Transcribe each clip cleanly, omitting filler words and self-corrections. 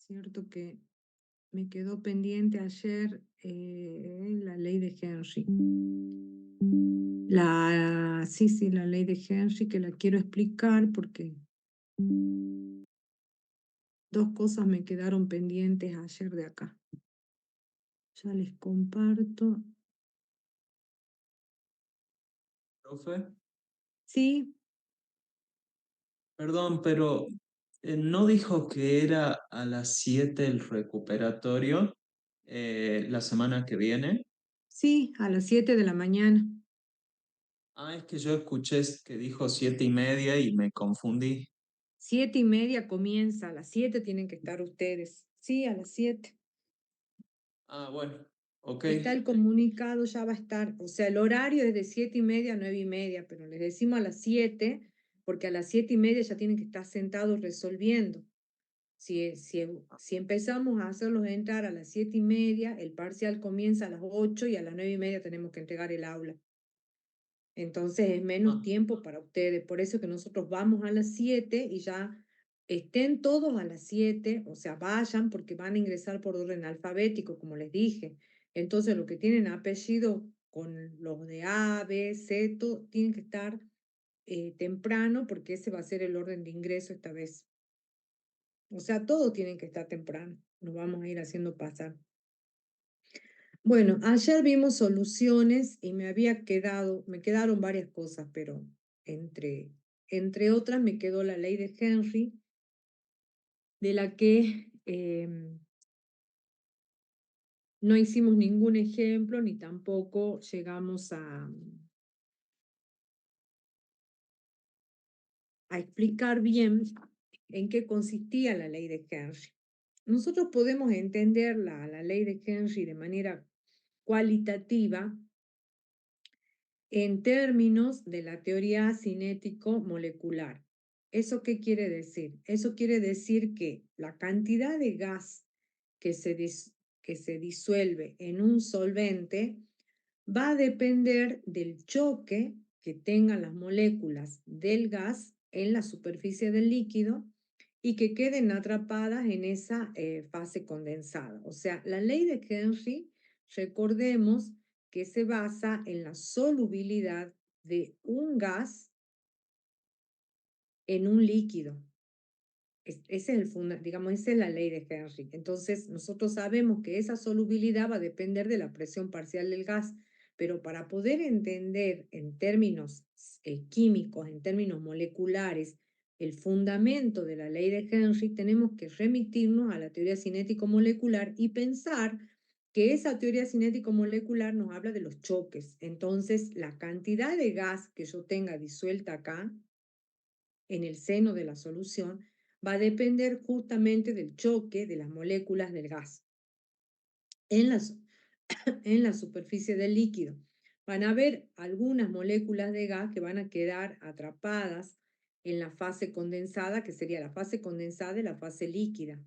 Cierto que me quedó pendiente ayer la ley de Henry. Sí, la ley de Henry que la quiero explicar porque dos cosas me quedaron pendientes ayer de acá. Ya les comparto. Profe, Sí, perdón, pero ¿no dijo que era a las 7 el recuperatorio la semana que viene? sí, a las 7 de la mañana. Ah, es que yo escuché que dijo 7:30 y me confundí. 7:30 comienza, a las 7 tienen que estar ustedes. Sí, a las 7. Ah, bueno, ok. Está el comunicado, ya va a estar, o sea, el horario es de 7:30 a 9:30, pero les decimos a las 7, porque a las 7:30 ya tienen que estar sentados resolviendo. Si empezamos a hacerlos entrar a las 7:30, el parcial comienza a las 8 y a las 9:30 tenemos que entregar el aula. Entonces es menos Ah, tiempo para ustedes. Por eso que nosotros vamos a las 7 y ya estén todos a las 7, o sea, vayan porque van a ingresar por orden alfabético, como les dije. Entonces los que tienen apellido con los de A, B, C, tienen que estar temprano porque ese va a ser el orden de ingreso esta vez. O sea, todos tienen que estar temprano. Nos vamos a ir haciendo pasar. Bueno, ayer vimos soluciones y me quedaron varias cosas, pero entre, entre otras me quedó la ley de Henry, de la que no hicimos ningún ejemplo ni tampoco llegamos a explicar bien en qué consistía la ley de Henry. Nosotros podemos entender la ley de Henry de manera cualitativa en términos de la teoría cinético-molecular. ¿Eso qué quiere decir? Eso quiere decir que la cantidad de gas que que se disuelve en un solvente va a depender del choque que tengan las moléculas del gas en la superficie del líquido y que queden atrapadas en esa fase condensada. O sea, la ley de Henry, recordemos que se basa en la solubilidad de un gas en un líquido. Ese es digamos, esa es la ley de Henry. Entonces, nosotros sabemos que esa solubilidad va a depender de la presión parcial del gas, pero para poder entender en términos químicos, en términos moleculares, el fundamento de la ley de Henry, tenemos que remitirnos a la teoría cinético-molecular y pensar que esa teoría cinético-molecular nos habla de los choques. Entonces, la cantidad de gas que yo tenga disuelta acá, en el seno de la solución, va a depender justamente del choque de las moléculas del gas en la, en la superficie del líquido. Van a haber algunas moléculas de gas que van a quedar atrapadas en la fase condensada, que sería la fase condensada y la fase líquida.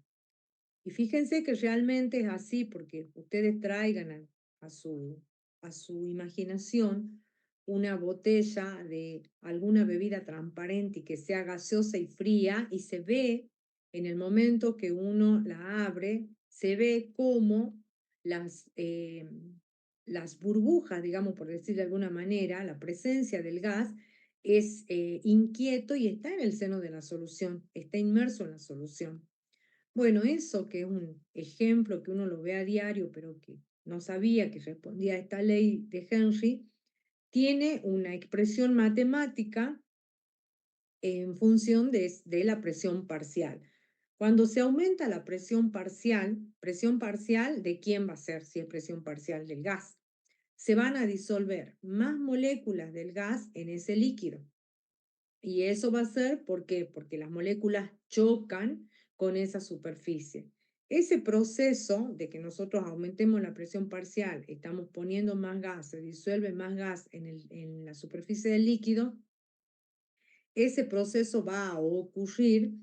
Y fíjense que realmente es así, porque ustedes traigan a su imaginación una botella de alguna bebida transparente y que sea gaseosa y fría, y se ve en el momento que uno la abre, se ve cómo las, eh, las burbujas, digamos, por decir de alguna manera, la presencia del gas es inquieto y está en el seno de la solución, está inmerso en la solución. Bueno, eso que es un ejemplo que uno lo ve a diario, pero que no sabía que respondía a esta ley de Henry, tiene una expresión matemática en función de la presión parcial. Cuando se aumenta la presión parcial de quién va a ser, si es presión parcial del gas, se van a disolver más moléculas del gas en ese líquido. Y eso va a ser, ¿por qué? Porque las moléculas chocan con esa superficie. Ese proceso de que nosotros aumentemos la presión parcial, estamos poniendo más gas, se disuelve más gas en la superficie del líquido, ese proceso va a ocurrir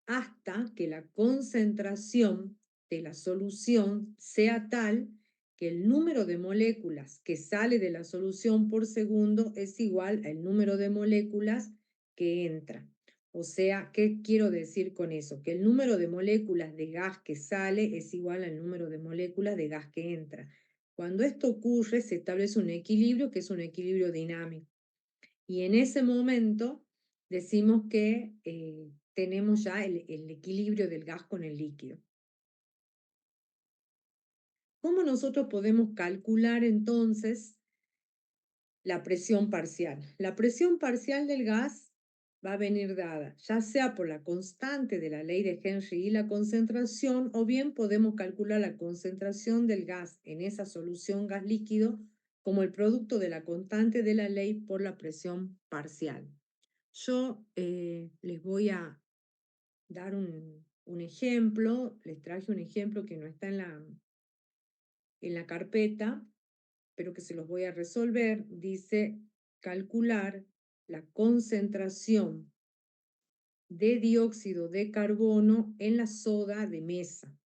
hasta que la concentración de la solución sea tal que el número de moléculas que sale de la solución por segundo es igual al número de moléculas que entra. O sea, ¿qué quiero decir con eso? Que el número de moléculas de gas que sale es igual al número de moléculas de gas que entra. Cuando esto ocurre, se establece un equilibrio que es un equilibrio dinámico. Y en ese momento decimos que tenemos ya el equilibrio del gas con el líquido. ¿Cómo nosotros podemos calcular entonces la presión parcial? La presión parcial del gas va a venir dada, ya sea por la constante de la ley de Henry y la concentración, o bien podemos calcular la concentración del gas en esa solución gas líquido como el producto de la constante de la ley por la presión parcial. Yo les voy a dar un ejemplo, les traje un ejemplo que no está en la carpeta, pero que se los voy a resolver. Dice calcular la concentración de dióxido de carbono en la soda de mesa,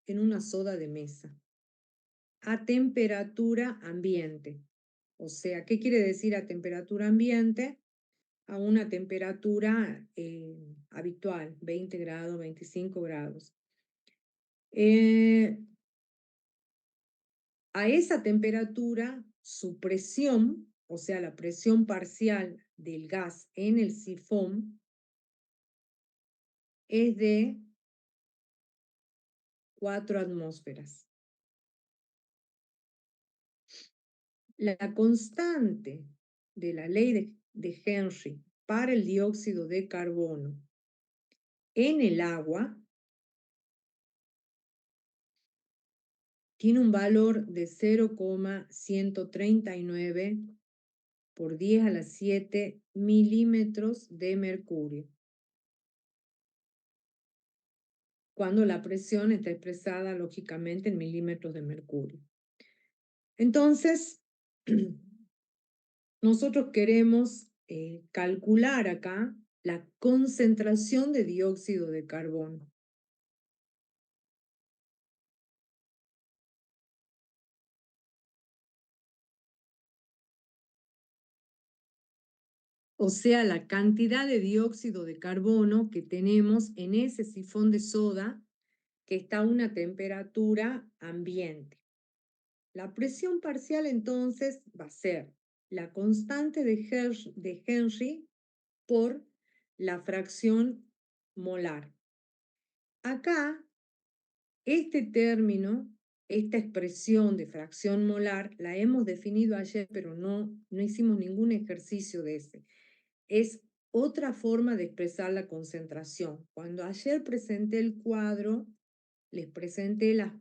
en una soda de mesa, a temperatura ambiente. O sea, ¿qué quiere decir a temperatura ambiente? A una temperatura habitual, 20 grados, 25 grados. A esa temperatura, su presión, o sea, la presión parcial del gas en el sifón, es de 4 atmósferas. La constante de la ley de Henry para el dióxido de carbono en el agua tiene un valor de 0,139 por 10 a la 7 milímetros de mercurio, cuando la presión está expresada lógicamente en milímetros de mercurio. Entonces, nosotros queremos calcular acá la concentración de dióxido de carbono. O sea, la cantidad de dióxido de carbono que tenemos en ese sifón de soda que está a una temperatura ambiente. La presión parcial entonces va a ser la constante de Henry por la fracción molar. Acá, este término, esta expresión de fracción molar, la hemos definido ayer, pero no hicimos ningún ejercicio de ese. Es otra forma de expresar la concentración. Cuando ayer presenté el cuadro, les presenté las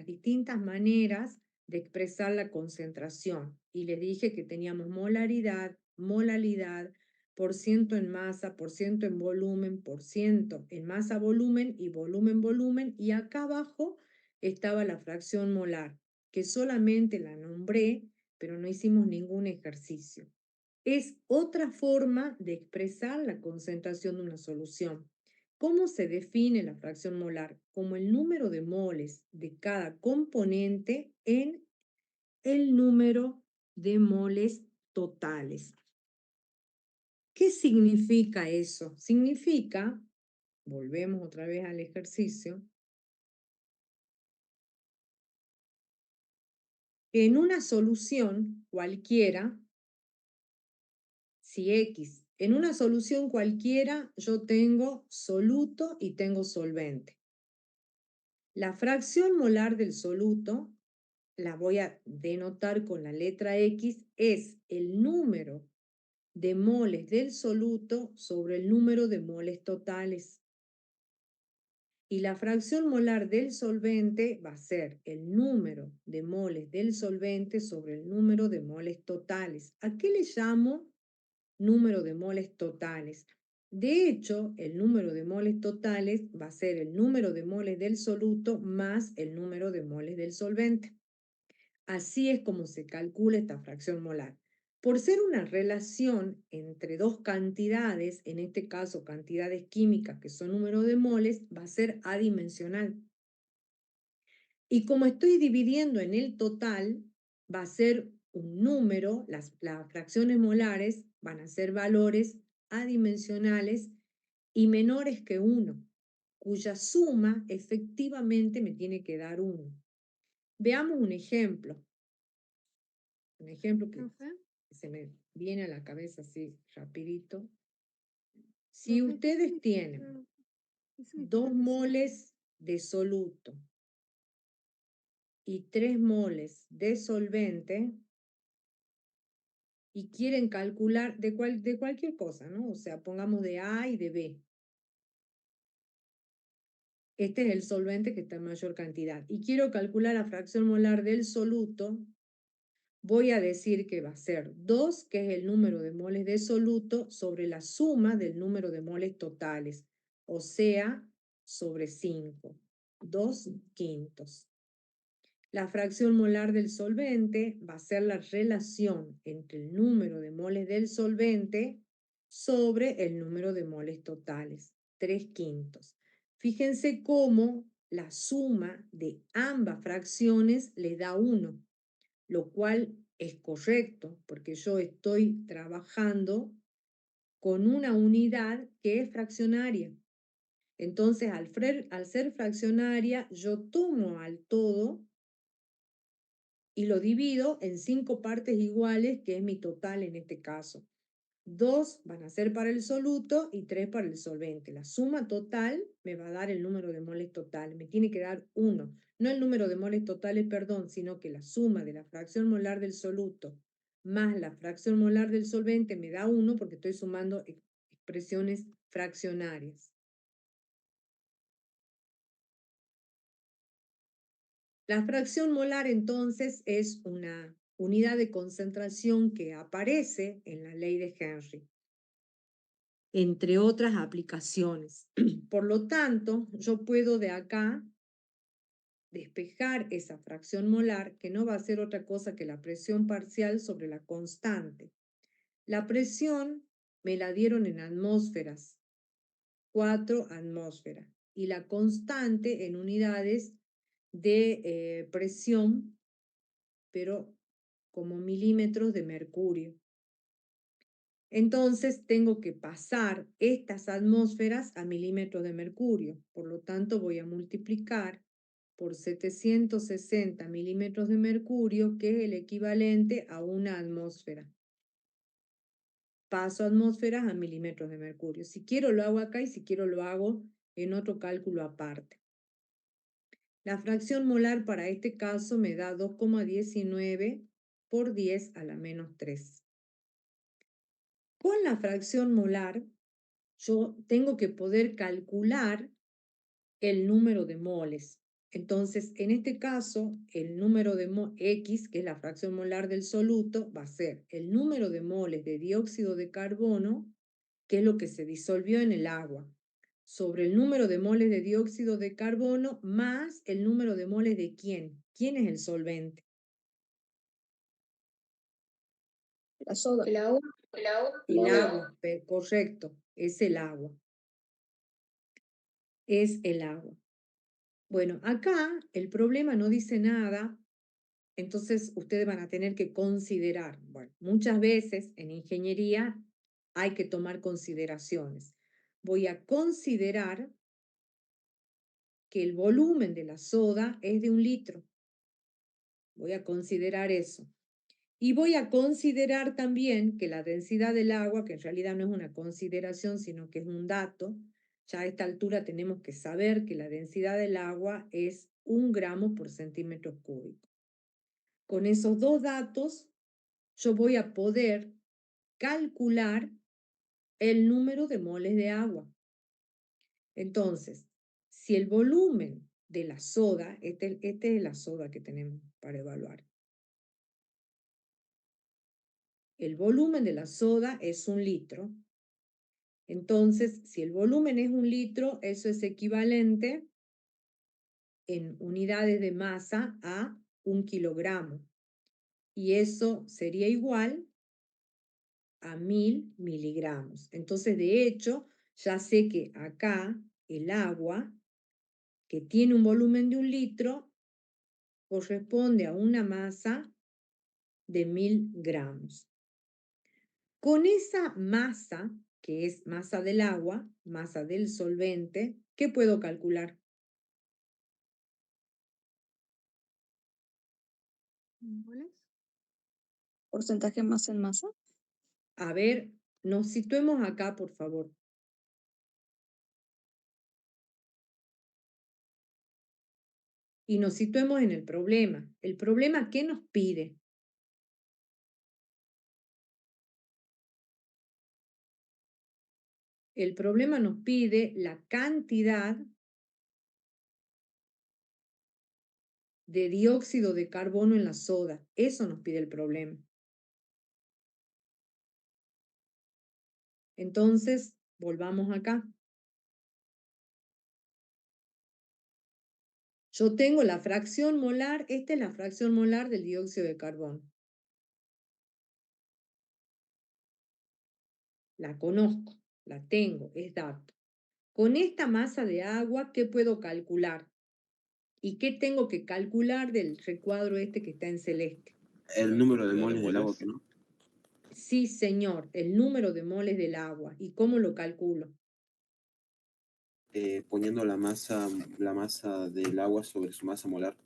distintas maneras de expresar la concentración y les dije que teníamos molaridad, molalidad, por ciento en masa, por ciento en volumen, por ciento en masa volumen y volumen volumen, y acá abajo estaba la fracción molar, que solamente la nombré, pero no hicimos ningún ejercicio. Es otra forma de expresar la concentración de una solución. ¿Cómo se define la fracción molar? Como el número de moles de cada componente en el número de moles totales. ¿Qué significa eso? Significa, volvemos otra vez al ejercicio, que en una solución cualquiera, si X, en una solución cualquiera yo tengo soluto y tengo solvente. La fracción molar del soluto, la voy a denotar con la letra X, es el número de moles del soluto sobre el número de moles totales. Y la fracción molar del solvente va a ser el número de moles del solvente sobre el número de moles totales. ¿A qué le llamo número de moles totales? De hecho, el número de moles totales va a ser el número de moles del soluto más el número de moles del solvente. Así es como se calcula esta fracción molar. Por ser una relación entre dos cantidades, en este caso cantidades químicas que son número de moles, va a ser adimensional. Y como estoy dividiendo en el total, va a ser un número, las fracciones molares van a ser valores adimensionales y menores que 1, cuya suma efectivamente me tiene que dar 1. Veamos un ejemplo que Profe, se me viene a la cabeza así rapidito. Si profe, ¿qué ustedes tienen significa? ¿Qué 2 significa que sí? moles de soluto y 3 moles de solvente y quieren calcular de cualquier cosa, ¿no? O sea, pongamos de A y de B. Este es el solvente que está en mayor cantidad. Y quiero calcular la fracción molar del soluto. Voy a decir que va a ser 2, que es el número de moles de soluto, sobre la suma del número de moles totales. O sea, sobre 5. 2 quintos. La fracción molar del solvente va a ser la relación entre el número de moles del solvente sobre el número de moles totales, 3 quintos. Fíjense cómo la suma de ambas fracciones le da 1, lo cual es correcto porque yo estoy trabajando con una unidad que es fraccionaria. Entonces, al ser fraccionaria, yo tomo al todo y lo divido en 5 partes iguales, que es mi total en este caso. 2 van a ser para el soluto y 3 para el solvente. La suma total me va a dar el número de moles total. Me tiene que dar 1. No el número de moles totales, perdón, sino que la suma de la fracción molar del soluto más la fracción molar del solvente me da 1 porque estoy sumando expresiones fraccionarias. La fracción molar entonces es una unidad de concentración que aparece en la ley de Henry, entre otras aplicaciones. Por lo tanto, yo puedo de acá despejar esa fracción molar, que no va a ser otra cosa que la presión parcial sobre la constante. La presión me la dieron en atmósferas, 4 atmósferas, y la constante en unidades de presión, pero como milímetros de mercurio. Entonces tengo que pasar estas atmósferas a milímetros de mercurio. Por lo tanto, voy a multiplicar por 760 milímetros de mercurio, que es el equivalente a una atmósfera. Paso atmósferas a milímetros de mercurio. Si quiero lo hago acá y si quiero lo hago en otro cálculo aparte. La fracción molar para este caso me da 2,19 por 10 a la menos 3. Con la fracción molar, yo tengo que poder calcular el número de moles. Entonces, en este caso, el número de X, que es la fracción molar del soluto, va a ser el número de moles de dióxido de carbono, que es lo que se disolvió en el agua, sobre el número de moles de dióxido de carbono más el número de moles de ¿quién? ¿Quién es el solvente? La soda. El agua. El agua, correcto, es el agua. Es el agua. Bueno, acá el problema no dice nada, entonces ustedes van a tener que considerar. Bueno, muchas veces en ingeniería hay que tomar consideraciones. Voy a considerar que el volumen de la soda es de 1 litro. Voy a considerar eso. Y voy a considerar también que la densidad del agua, que en realidad no es una consideración, sino que es un dato, ya a esta altura tenemos que saber que la densidad del agua es 1 gramo por centímetro cúbico. Con esos dos datos, yo voy a poder calcular el número de moles de agua. Entonces, si el volumen de la soda, este es la soda que tenemos para evaluar. El volumen de la soda es 1 litro. Entonces, si el volumen es 1 litro, eso es equivalente en unidades de masa a 1 kilogramo. Y eso sería igual a 1000 miligramos. Entonces, de hecho, ya sé que acá el agua, que tiene un volumen de 1 litro, corresponde a una masa de 1000 gramos. Con esa masa que es masa del agua, masa del solvente, ¿qué puedo calcular? ¿Moles? ¿Porcentaje masa en masa? A ver, nos situemos acá, por favor. Y nos situemos en el problema. ¿El problema qué nos pide? El problema nos pide la cantidad de dióxido de carbono en la soda. Eso nos pide el problema. Entonces, volvamos acá. Yo tengo la fracción molar, esta es la fracción molar del dióxido de carbono. La conozco, la tengo, es dato. Con esta masa de agua, ¿qué puedo calcular? ¿Y qué tengo que calcular del recuadro este que está en celeste? El número de moles del agua que no. Sí, señor, el número de moles del agua. ¿Y cómo lo calculo? Poniendo la masa del agua sobre su masa molar.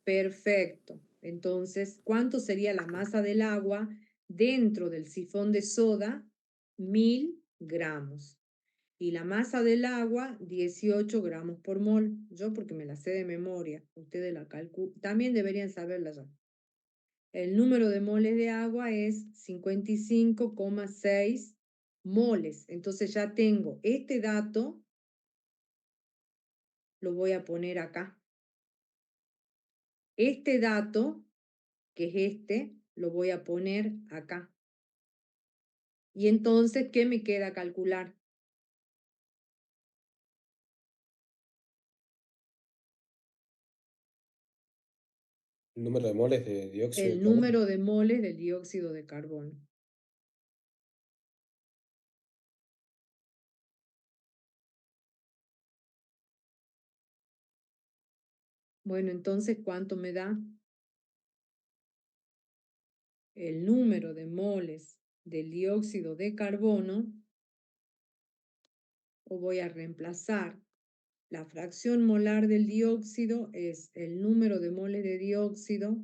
Perfecto. Entonces, ¿cuánto sería la masa del agua dentro del sifón de soda? 1000 gramos. Y la masa del agua, 18 gramos por mol. Yo porque me la sé de memoria. Ustedes la calculan. También deberían saberla ya. El número de moles de agua es 55,6 moles. Entonces ya tengo este dato, lo voy a poner acá. Este dato, que es este, lo voy a poner acá. Y entonces, ¿qué me queda calcular? El número de moles de dióxido de El carbono. número de moles del dióxido de carbono. Bueno, entonces, ¿cuánto me da? El número de moles del dióxido de carbono, o voy a reemplazar la fracción molar del dióxido es el número de moles de dióxido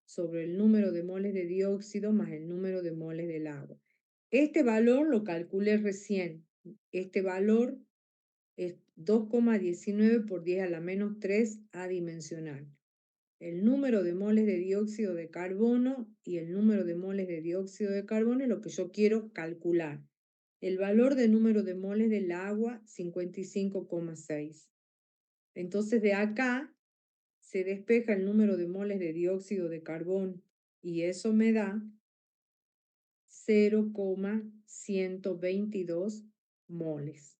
sobre el número de moles de dióxido más el número de moles del agua. Este valor lo calculé recién. Este valor es 2,19 por 10 a la menos 3 adimensional. El número de moles de dióxido de carbono y el número de moles de dióxido de carbono es lo que yo quiero calcular. El valor de número de moles del agua, 55,6. Entonces de acá se despeja el número de moles de dióxido de carbono y eso me da 0,122 moles.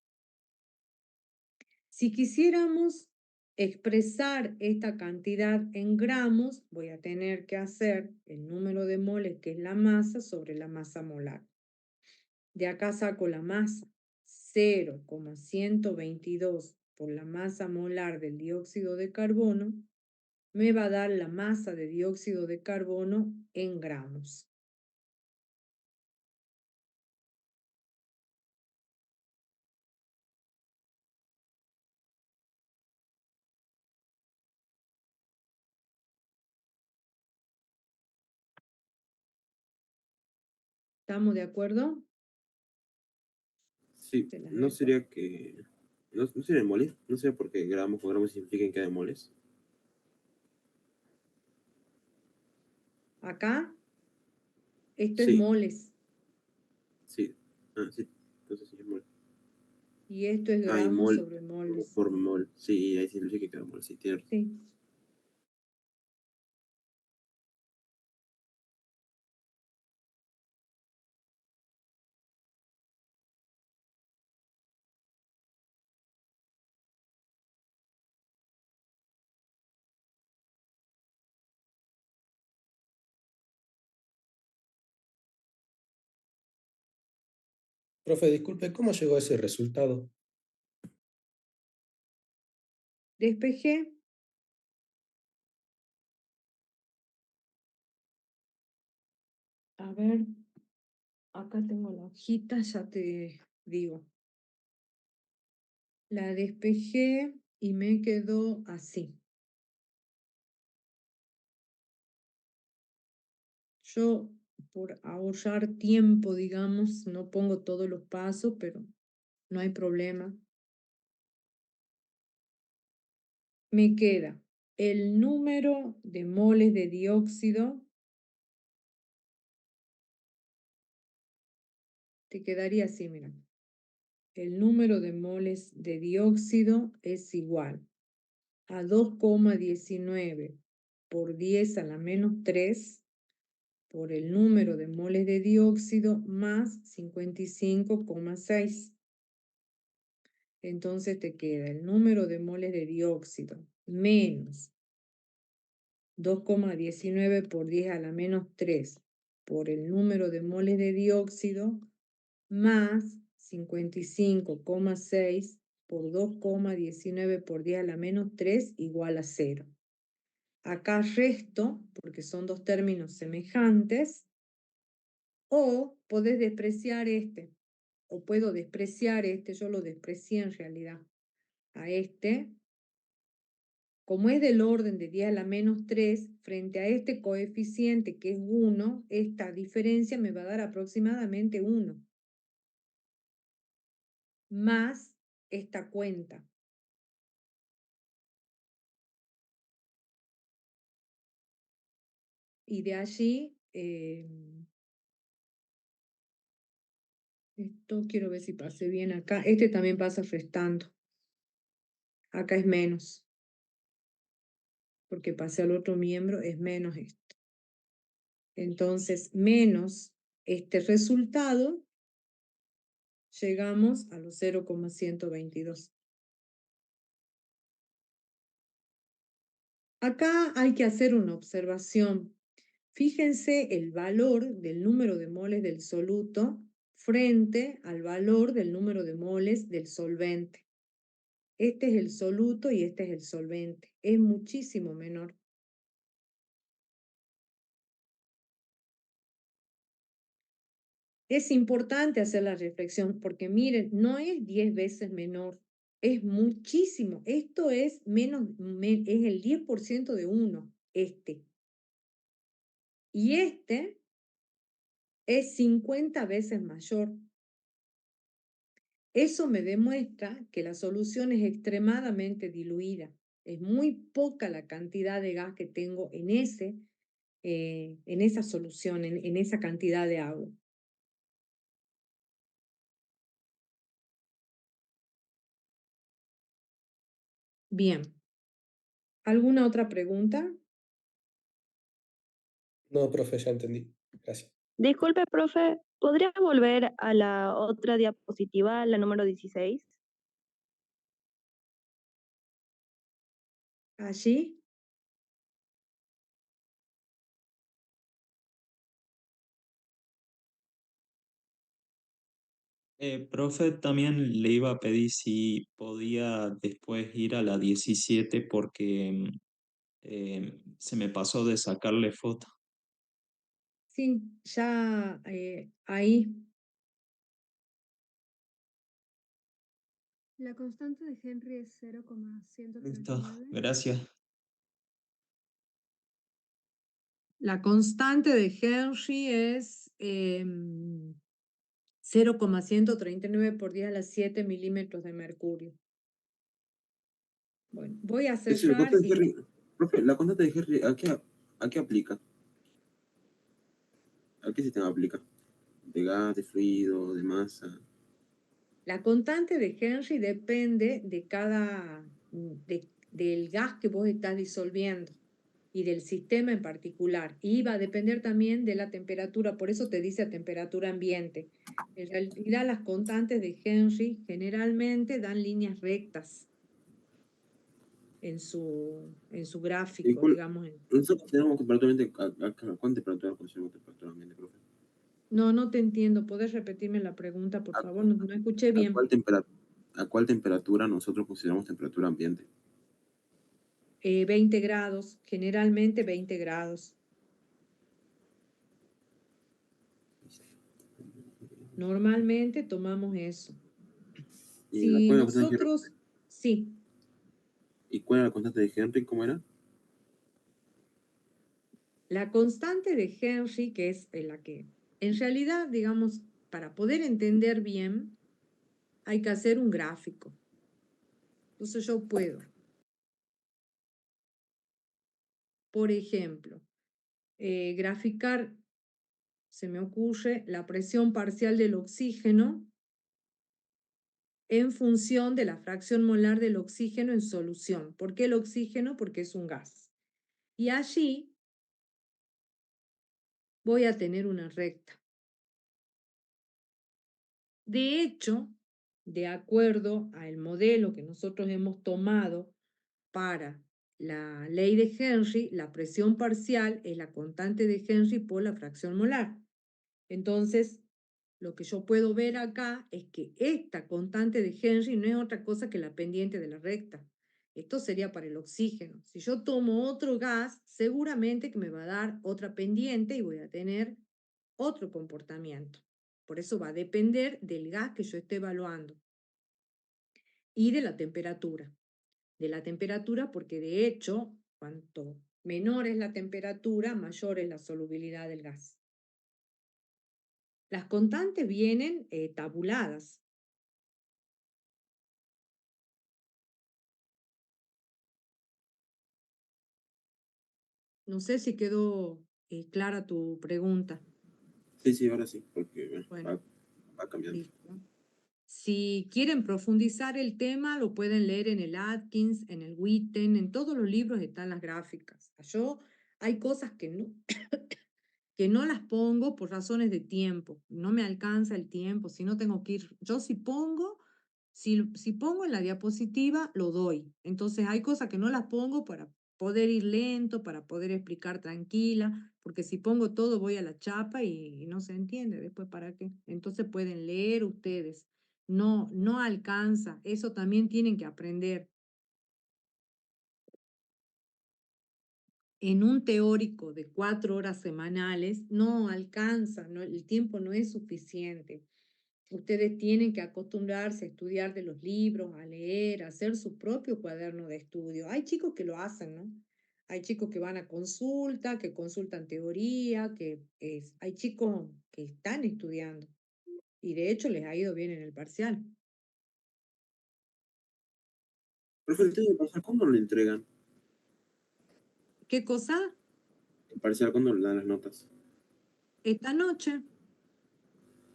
Si quisiéramos expresar esta cantidad en gramos, voy a tener que hacer el número de moles, que es la masa, sobre la masa molar. De acá saco la masa, 0,122 por la masa molar del dióxido de carbono, me va a dar la masa de dióxido de carbono en gramos. ¿Estamos de acuerdo? Sí, Se las no dejo. sería que. No sería en moles. No sé por qué gramos o gramos significan que hay moles. Acá, esto es Sí, moles sí. Ah, sí. Entonces sí es mol. y esto es Hay gramos mol sobre moles. por mol. Sí, ahí significa que hay mol. Sí, tiene razón. Sí. Profe, disculpe, ¿cómo llegó a ese resultado? Despejé. A ver, acá tengo la hojita, ya te digo. La despejé y me quedó así. Yo, por ahorrar tiempo, digamos, no pongo todos los pasos, pero no hay problema. Me queda el número de moles de dióxido. Te quedaría así, mira. El número de moles de dióxido es igual a 2,19 por 10 a la menos 3 por el número de moles de dióxido más 55,6. Entonces te queda el número de moles de dióxido menos 2,19 por 10 a la menos 3 por el número de moles de dióxido más 55,6 por 2,19 por 10 a la menos 3 igual a 0. Acá resto, porque son dos términos semejantes, o podés despreciar este, o puedo despreciar este, yo lo desprecié en realidad, a este. Como es del orden de 10 a la menos 3, frente a este coeficiente que es 1, esta diferencia me va a dar aproximadamente 1. Más esta cuenta. Y de allí, esto quiero ver si pasé bien acá. Este también pasa restando. Acá es menos. Porque pasé al otro miembro, es menos esto. Entonces, menos este resultado, llegamos a los 0,122. Acá hay que hacer una observación. Fíjense el valor del número de moles del soluto frente al valor del número de moles del solvente. Este es el soluto y este es el solvente. Es muchísimo menor. Es importante hacer la reflexión porque miren, no es 10 veces menor, es muchísimo. Esto es menos, es el 10% de 1, este. Y este es 50 veces mayor. Eso me demuestra que la solución es extremadamente diluida. Es muy poca la cantidad de gas que tengo en esa solución, en esa cantidad de agua. Bien. ¿Alguna otra pregunta? No, profe, ya entendí. Gracias. Disculpe, profe, ¿podría volver a la otra diapositiva, la número 16? ¿Allí? Profe, también le iba a pedir si podía después ir a la 17 porque se me pasó de sacarle foto. Sí, ya ahí. La constante de Henry es 0,139. Listo, gracias. La constante de Henry es 0,139 por 10 a la 7 milímetros de mercurio. Bueno, voy a Es la cerrar constante de y... Henry. Profe, la constante de Henry, ¿a qué aplica? ¿A qué sistema aplica? ¿De gas, de fluido, de masa? La constante de Henry depende de del gas que vos estás disolviendo y del sistema en particular. Y va a depender también de la temperatura, por eso te dice a temperatura ambiente. En realidad las constantes de Henry generalmente dan líneas rectas en su ¿Y gráfico, cuál? digamos. Nosotros tenemos temperatura ambiente, ¿a cuánta temperatura consideramos temperatura ambiente, profe? No te entiendo. ¿Podés repetirme la pregunta, por ¿A, favor? No escuché a bien. a cuál temperatura nosotros consideramos temperatura ambiente? 20 grados, generalmente 20 grados. Normalmente tomamos eso. ¿Y Si cuál era la constante de Henry? nosotros, sí, ¿Y cuál era la constante de Henry? ¿Cómo era? la constante de Henry, que es la que, en realidad, digamos, para poder entender bien, hay que hacer un gráfico. Entonces yo puedo, por ejemplo, graficar, se me ocurre, la presión parcial del oxígeno en función de la fracción molar del oxígeno en solución. ¿Por qué el oxígeno? Porque es un gas. Y allí voy a tener una recta. De hecho, de acuerdo al modelo que nosotros hemos tomado para la ley de Henry, la presión parcial es la constante de Henry por la fracción molar. Entonces, lo que yo puedo ver acá es que esta constante de Henry no es otra cosa que la pendiente de la recta. Esto sería para el oxígeno. Si yo tomo otro gas, seguramente que me va a dar otra pendiente y voy a tener otro comportamiento. Por eso va a depender del gas que yo esté evaluando y de la temperatura. De la temperatura porque de hecho, cuanto menor es la temperatura, mayor es la solubilidad del gas. Las constantes vienen tabuladas. No sé si quedó clara tu pregunta. Sí, ahora sí, porque Bueno, va cambiando. listo. Si quieren profundizar el tema, lo pueden leer en el Atkins, en el Witten, en todos los libros están las gráficas. Hay cosas que no las pongo por razones de tiempo. No me alcanza el tiempo, si no tengo que ir. Yo si pongo en la diapositiva, lo doy. Entonces hay cosas que no las pongo para poder ir lento, para poder explicar tranquila, porque si pongo todo voy a la chapa y no se entiende después para qué. Entonces pueden leer ustedes. No alcanza. Eso también tienen que aprender. En un teórico de 4 horas semanales no alcanza, el tiempo no es suficiente. Ustedes tienen que acostumbrarse a estudiar de los libros, a leer, a hacer su propio cuaderno de estudio. Hay chicos que lo hacen, ¿no? Hay chicos que van a consulta, que consultan teoría, hay chicos que están estudiando y de hecho les ha ido bien en el parcial. Profe, el tema de parcial, ¿cuándo lo entregan? ¿Qué cosa? El parcial, ¿cuándo le dan las notas? Esta noche,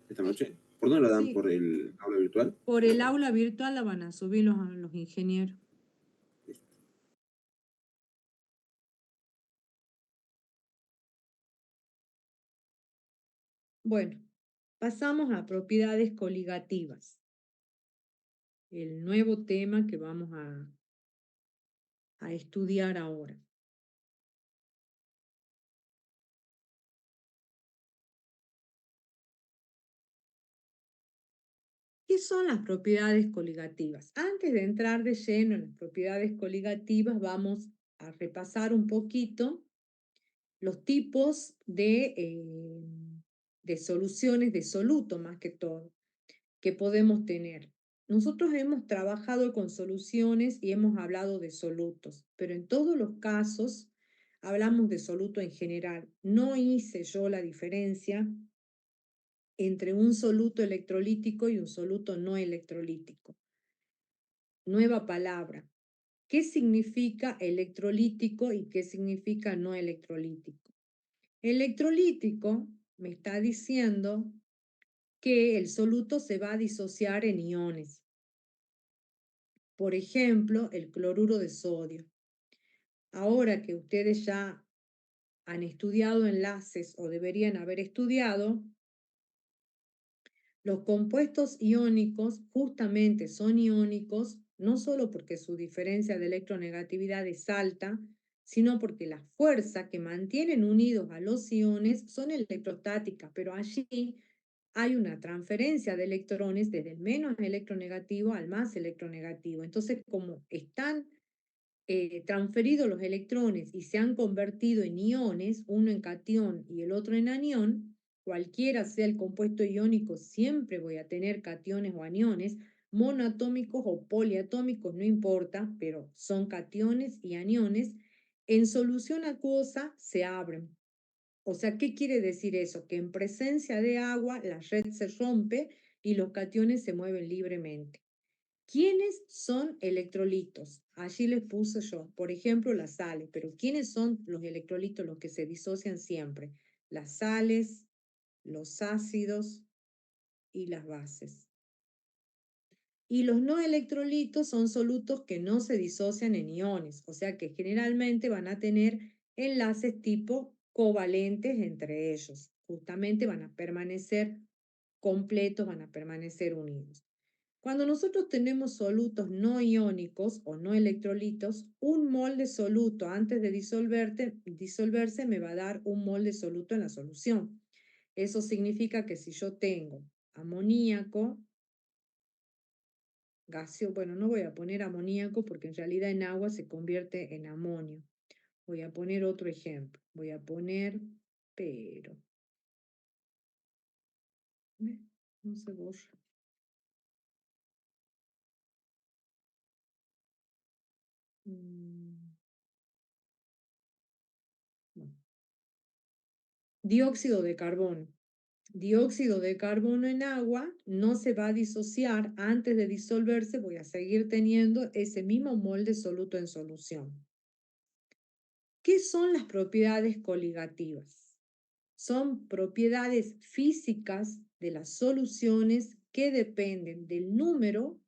¿Esta noche? ¿Por dónde la dan? sí, ¿Por el aula virtual? por el aula virtual la van a subir los ingenieros. Listo. Bueno, pasamos a propiedades coligativas. El nuevo tema que vamos a estudiar ahora. ¿Qué son las propiedades coligativas? Antes de entrar de lleno en las propiedades coligativas, vamos a repasar un poquito los tipos de soluciones de soluto, más que todo, que podemos tener. Nosotros hemos trabajado con soluciones y hemos hablado de solutos, pero en todos los casos hablamos de soluto en general. No hice yo la diferencia entre un soluto electrolítico y un soluto no electrolítico. Nueva palabra. ¿Qué significa electrolítico y qué significa no electrolítico? Electrolítico me está diciendo que el soluto se va a disociar en iones. Por ejemplo, el cloruro de sodio. Ahora que ustedes ya han estudiado enlaces o deberían haber estudiado, los compuestos iónicos justamente son iónicos no solo porque su diferencia de electronegatividad es alta, sino porque las fuerzas que mantienen unidos a los iones son electrostáticas, pero allí hay una transferencia de electrones desde el menos electronegativo al más electronegativo. Entonces, como están transferidos los electrones y se han convertido en iones, uno en catión y el otro en anión, cualquiera sea el compuesto iónico, siempre voy a tener cationes o aniones, monoatómicos o poliatómicos, no importa, pero son cationes y aniones. En solución acuosa se abren. O sea, ¿qué quiere decir eso? Que en presencia de agua la red se rompe y los cationes se mueven libremente. ¿Quiénes son electrolitos? Allí les puse yo, por ejemplo, las sales, pero ¿quiénes son los electrolitos, los que se disocian siempre? Las sales, los ácidos y las bases. Y los no electrolitos son solutos que no se disocian en iones, o sea que generalmente van a tener enlaces tipo covalentes entre ellos. Justamente van a permanecer completos, van a permanecer unidos. Cuando nosotros tenemos solutos no iónicos o no electrolitos, un mol de soluto antes de disolverse me va a dar un mol de soluto en la solución. Eso significa que si yo tengo amoníaco, gaseo, bueno, no voy a poner amoníaco porque en realidad en agua se convierte en amonio. Voy a poner otro ejemplo. Voy a poner, pero, no se borra. Bueno. Dióxido de carbono. Dióxido de carbono en agua no se va a disociar. Antes de disolverse voy a seguir teniendo ese mismo mol de soluto en solución. ¿Qué son las propiedades coligativas? Son propiedades físicas de las soluciones que dependen del número,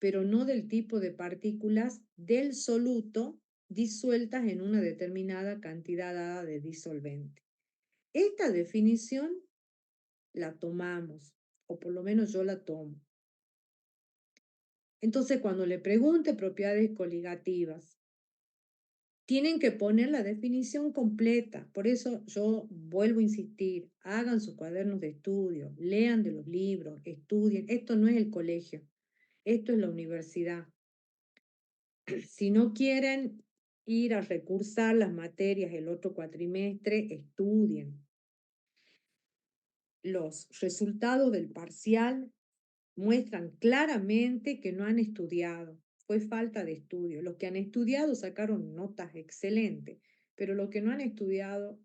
pero no del tipo de partículas del soluto disueltas en una determinada cantidad dada de disolvente. Esta definición la tomamos, o por lo menos yo la tomo. Entonces, cuando le pregunte propiedades coligativas, tienen que poner la definición completa. Por eso yo vuelvo a insistir, hagan sus cuadernos de estudio, lean de los libros, estudien. Esto no es el colegio, esto es la universidad. Si no quieren ir a recursar las materias el otro cuatrimestre, estudien. Los resultados del parcial muestran claramente que no han estudiado. Fue falta de estudio. Los que han estudiado sacaron notas excelentes, pero los que no han estudiado.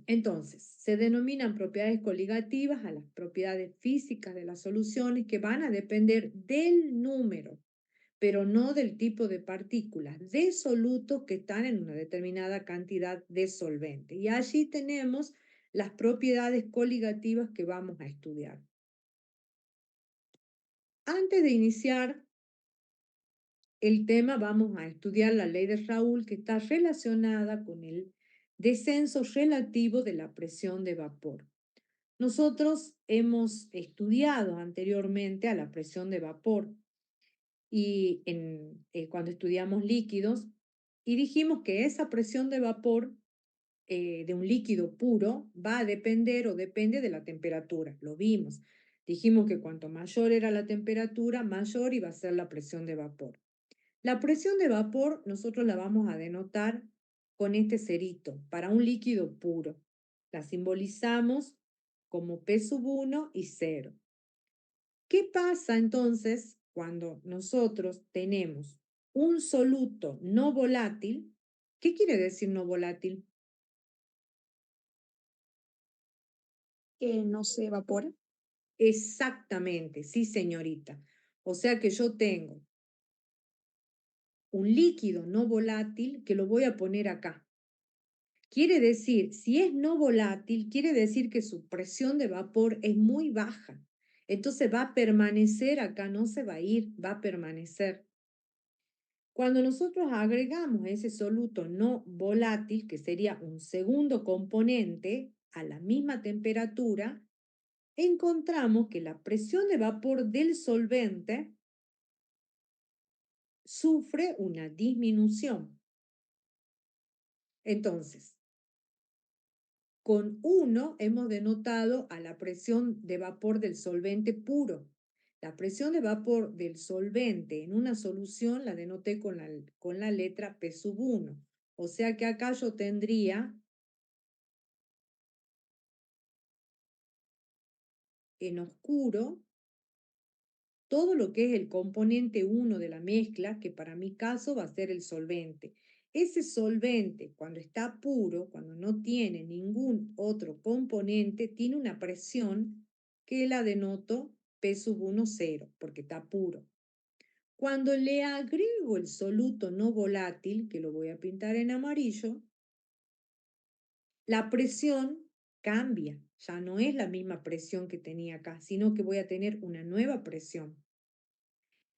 Entonces, se denominan propiedades coligativas a las propiedades físicas de las soluciones que van a depender del número, pero no del tipo de partículas, de solutos que están en una determinada cantidad de solvente. Y allí tenemos las propiedades coligativas que vamos a estudiar. Antes de iniciar el tema, vamos a estudiar la ley de Raoult, que está relacionada con el descenso relativo de la presión de vapor. Nosotros hemos estudiado anteriormente a la presión de vapor y cuando estudiamos líquidos, y dijimos que esa presión de vapor de un líquido puro va a depender o depende de la temperatura. Lo vimos. Dijimos que cuanto mayor era la temperatura, mayor iba a ser la presión de vapor. La presión de vapor nosotros la vamos a denotar con este cerito para un líquido puro. La simbolizamos como P1 y 0. ¿Qué pasa entonces cuando nosotros tenemos un soluto no volátil? ¿Qué quiere decir no volátil? Que no se evapora. Exactamente, sí, señorita. O sea que yo tengo un líquido no volátil que lo voy a poner acá. Quiere decir, si es no volátil, quiere decir que su presión de vapor es muy baja. Entonces va a permanecer acá, no se va a ir, va a permanecer. Cuando nosotros agregamos ese soluto no volátil, que sería un segundo componente a la misma temperatura, encontramos que la presión de vapor del solvente sufre una disminución. Entonces, con 1 hemos denotado a la presión de vapor del solvente puro. La presión de vapor del solvente en una solución la denoté con la letra P1. O sea que acá yo tendría en oscuro todo lo que es el componente 1 de la mezcla, que para mi caso va a ser el solvente. Ese solvente, cuando está puro, cuando no tiene ningún otro componente, tiene una presión que la denoto P sub 1, 0, porque está puro. Cuando le agrego el soluto no volátil, que lo voy a pintar en amarillo, la presión cambia. Ya no es la misma presión que tenía acá, sino que voy a tener una nueva presión.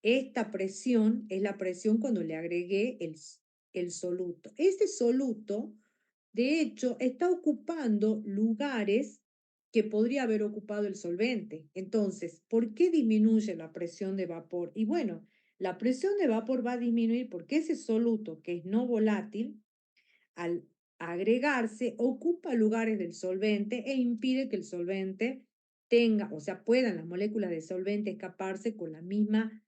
Esta presión es la presión cuando le agregué el soluto. Este soluto, de hecho, está ocupando lugares que podría haber ocupado el solvente. Entonces, ¿por qué disminuye la presión de vapor? Y bueno, la presión de vapor va a disminuir porque ese soluto, que es no volátil, al agregarse, ocupa lugares del solvente e impide que el solvente tenga, o sea, puedan las moléculas de solvente escaparse con la misma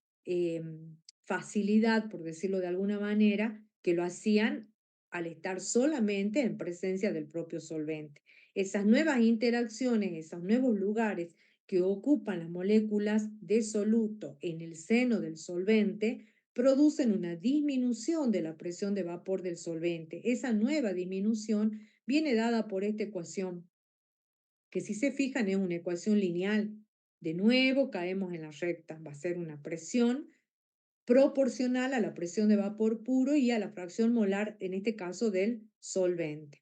facilidad, por decirlo de alguna manera, que lo hacían al estar solamente en presencia del propio solvente. Esas nuevas interacciones, esos nuevos lugares que ocupan las moléculas de soluto en el seno del solvente, producen una disminución de la presión de vapor del solvente. Esa nueva disminución viene dada por esta ecuación, que si se fijan es una ecuación lineal. De nuevo caemos en la recta, va a ser una presión proporcional a la presión de vapor puro y a la fracción molar, en este caso del solvente.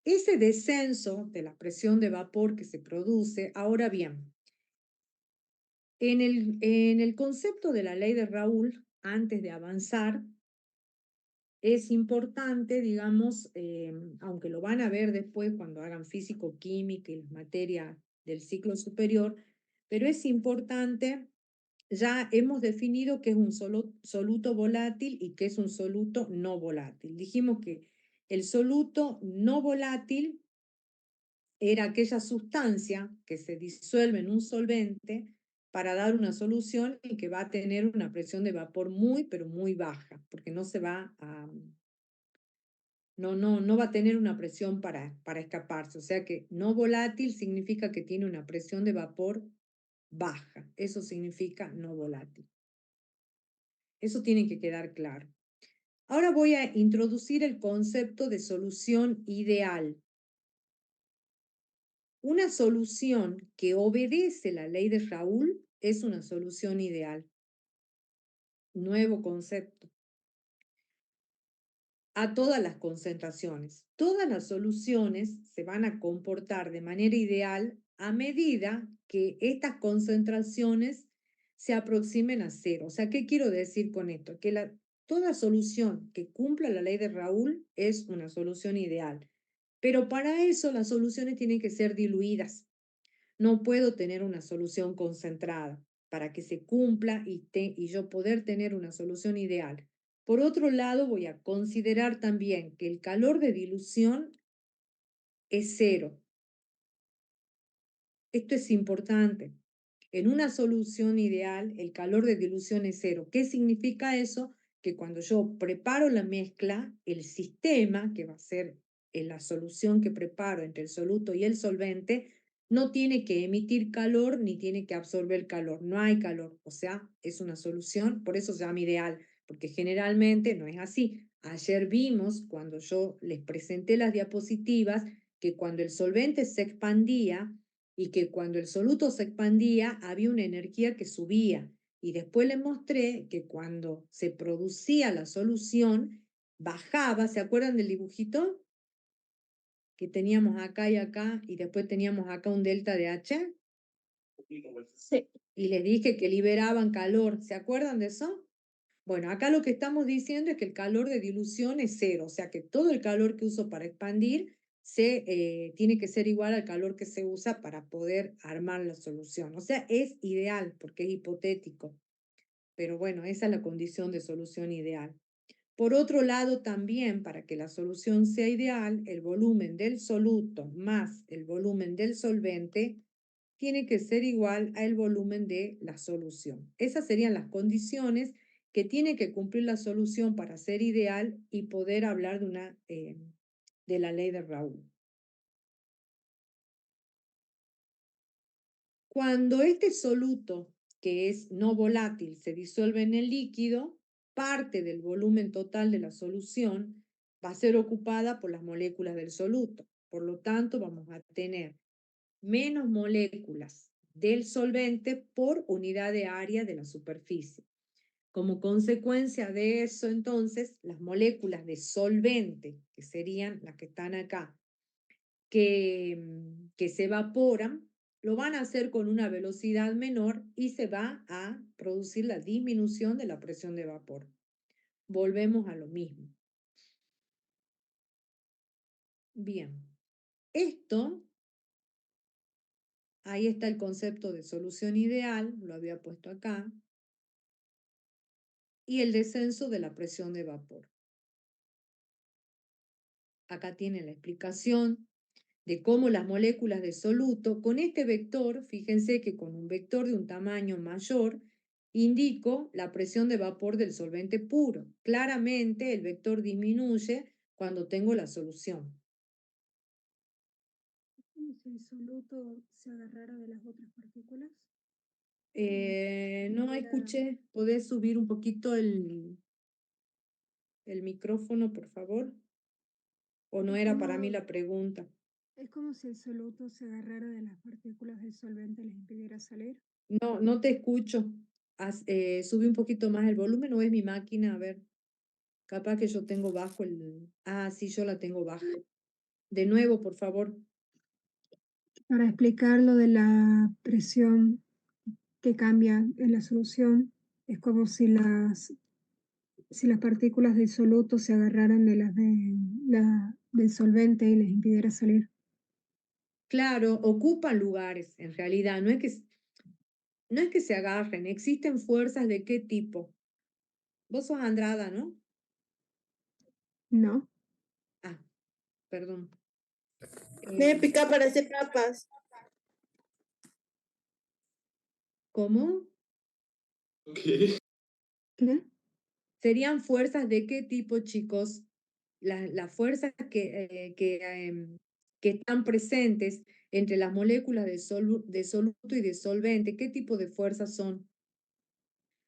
Ese descenso de la presión de vapor que se produce, ahora bien, en el concepto de la ley de Raoult, antes de avanzar, es importante, digamos, aunque lo van a ver después cuando hagan físico-química y las materias del ciclo superior, pero es importante, ya hemos definido qué es un soluto volátil y qué es un soluto no volátil. Dijimos que el soluto no volátil era aquella sustancia que se disuelve en un solvente para dar una solución y que va a tener una presión de vapor muy, pero muy baja, porque no se va a... No va a tener una presión para escaparse. O sea que no volátil significa que tiene una presión de vapor baja. Eso significa no volátil. Eso tiene que quedar claro. Ahora voy a introducir el concepto de solución ideal. Una solución que obedece la ley de Raoult es una solución ideal. Nuevo concepto. A todas las concentraciones. Todas las soluciones se van a comportar de manera ideal a medida que estas concentraciones se aproximen a cero. O sea, ¿qué quiero decir con esto? Que toda solución que cumpla la ley de Raoult es una solución ideal. Pero para eso las soluciones tienen que ser diluidas. No puedo tener una solución concentrada para que se cumpla y yo poder tener una solución ideal. Por otro lado, voy a considerar también que el calor de dilución es cero. Esto es importante. En una solución ideal, el calor de dilución es cero. ¿Qué significa eso? Que cuando yo preparo la mezcla, el sistema, que va a ser la solución que preparo entre el soluto y el solvente, no tiene que emitir calor ni tiene que absorber calor. No hay calor. O sea, es una solución, por eso se llama ideal, porque generalmente no es así. Ayer vimos, cuando yo les presenté las diapositivas, que cuando el solvente se expandía, y que cuando el soluto se expandía había una energía que subía. Y después les mostré que cuando se producía la solución, bajaba, ¿se acuerdan del dibujito? Que teníamos acá y acá, y después teníamos acá un delta de H. Sí. Y les dije que liberaban calor, ¿se acuerdan de eso? Bueno, acá lo que estamos diciendo es que el calor de dilución es cero, o sea que todo el calor que uso para expandir tiene que ser igual al calor que se usa para poder armar la solución. O sea, es ideal porque es hipotético, pero bueno, esa es la condición de solución ideal. Por otro lado, también para que la solución sea ideal, el volumen del soluto más el volumen del solvente tiene que ser igual al volumen de la solución. Esas serían las condiciones que tiene que cumplir la solución para ser ideal y poder hablar de la ley de Raoult. Cuando este soluto, que es no volátil, se disuelve en el líquido, parte del volumen total de la solución va a ser ocupada por las moléculas del soluto. Por lo tanto, vamos a tener menos moléculas del solvente por unidad de área de la superficie. Como consecuencia de eso, entonces, las moléculas de solvente, que serían las que están acá, que se evaporan, lo van a hacer con una velocidad menor y se va a producir la disminución de la presión de vapor. Volvemos a lo mismo. Bien, esto, ahí está el concepto de solución ideal, lo había puesto acá, y el descenso de la presión de vapor. Acá tiene la explicación de cómo las moléculas de soluto, con este vector, fíjense que con un vector de un tamaño mayor, indico la presión de vapor del solvente puro. Claramente el vector disminuye cuando tengo la solución. ¿Cómo si el soluto se agarrara de las otras partículas? No escuché, ¿podés subir un poquito el micrófono, por favor? ¿O no era para mí la pregunta? Es como si el soluto se agarrara de las partículas del solvente y les impidiera salir. No, no te escucho. Subí un poquito más el volumen, ¿o es mi máquina? A ver, capaz que yo tengo bajo el... Ah, sí, yo la tengo baja. De nuevo, por favor. Para explicar lo de la presión que cambia en la solución, es como si las partículas del soluto se agarraran de las del solvente y les impidiera salir. Claro, ocupan lugares, en realidad. No es que se agarren, existen fuerzas de qué tipo. Vos sos Andrada, ¿no? No, Ah, perdón. Me pica para hacer papas. ¿Cómo? ¿qué? ¿Serían fuerzas de qué tipo, chicos? Las fuerzas que están presentes entre las moléculas de soluto y de solvente, ¿qué tipo de fuerzas son?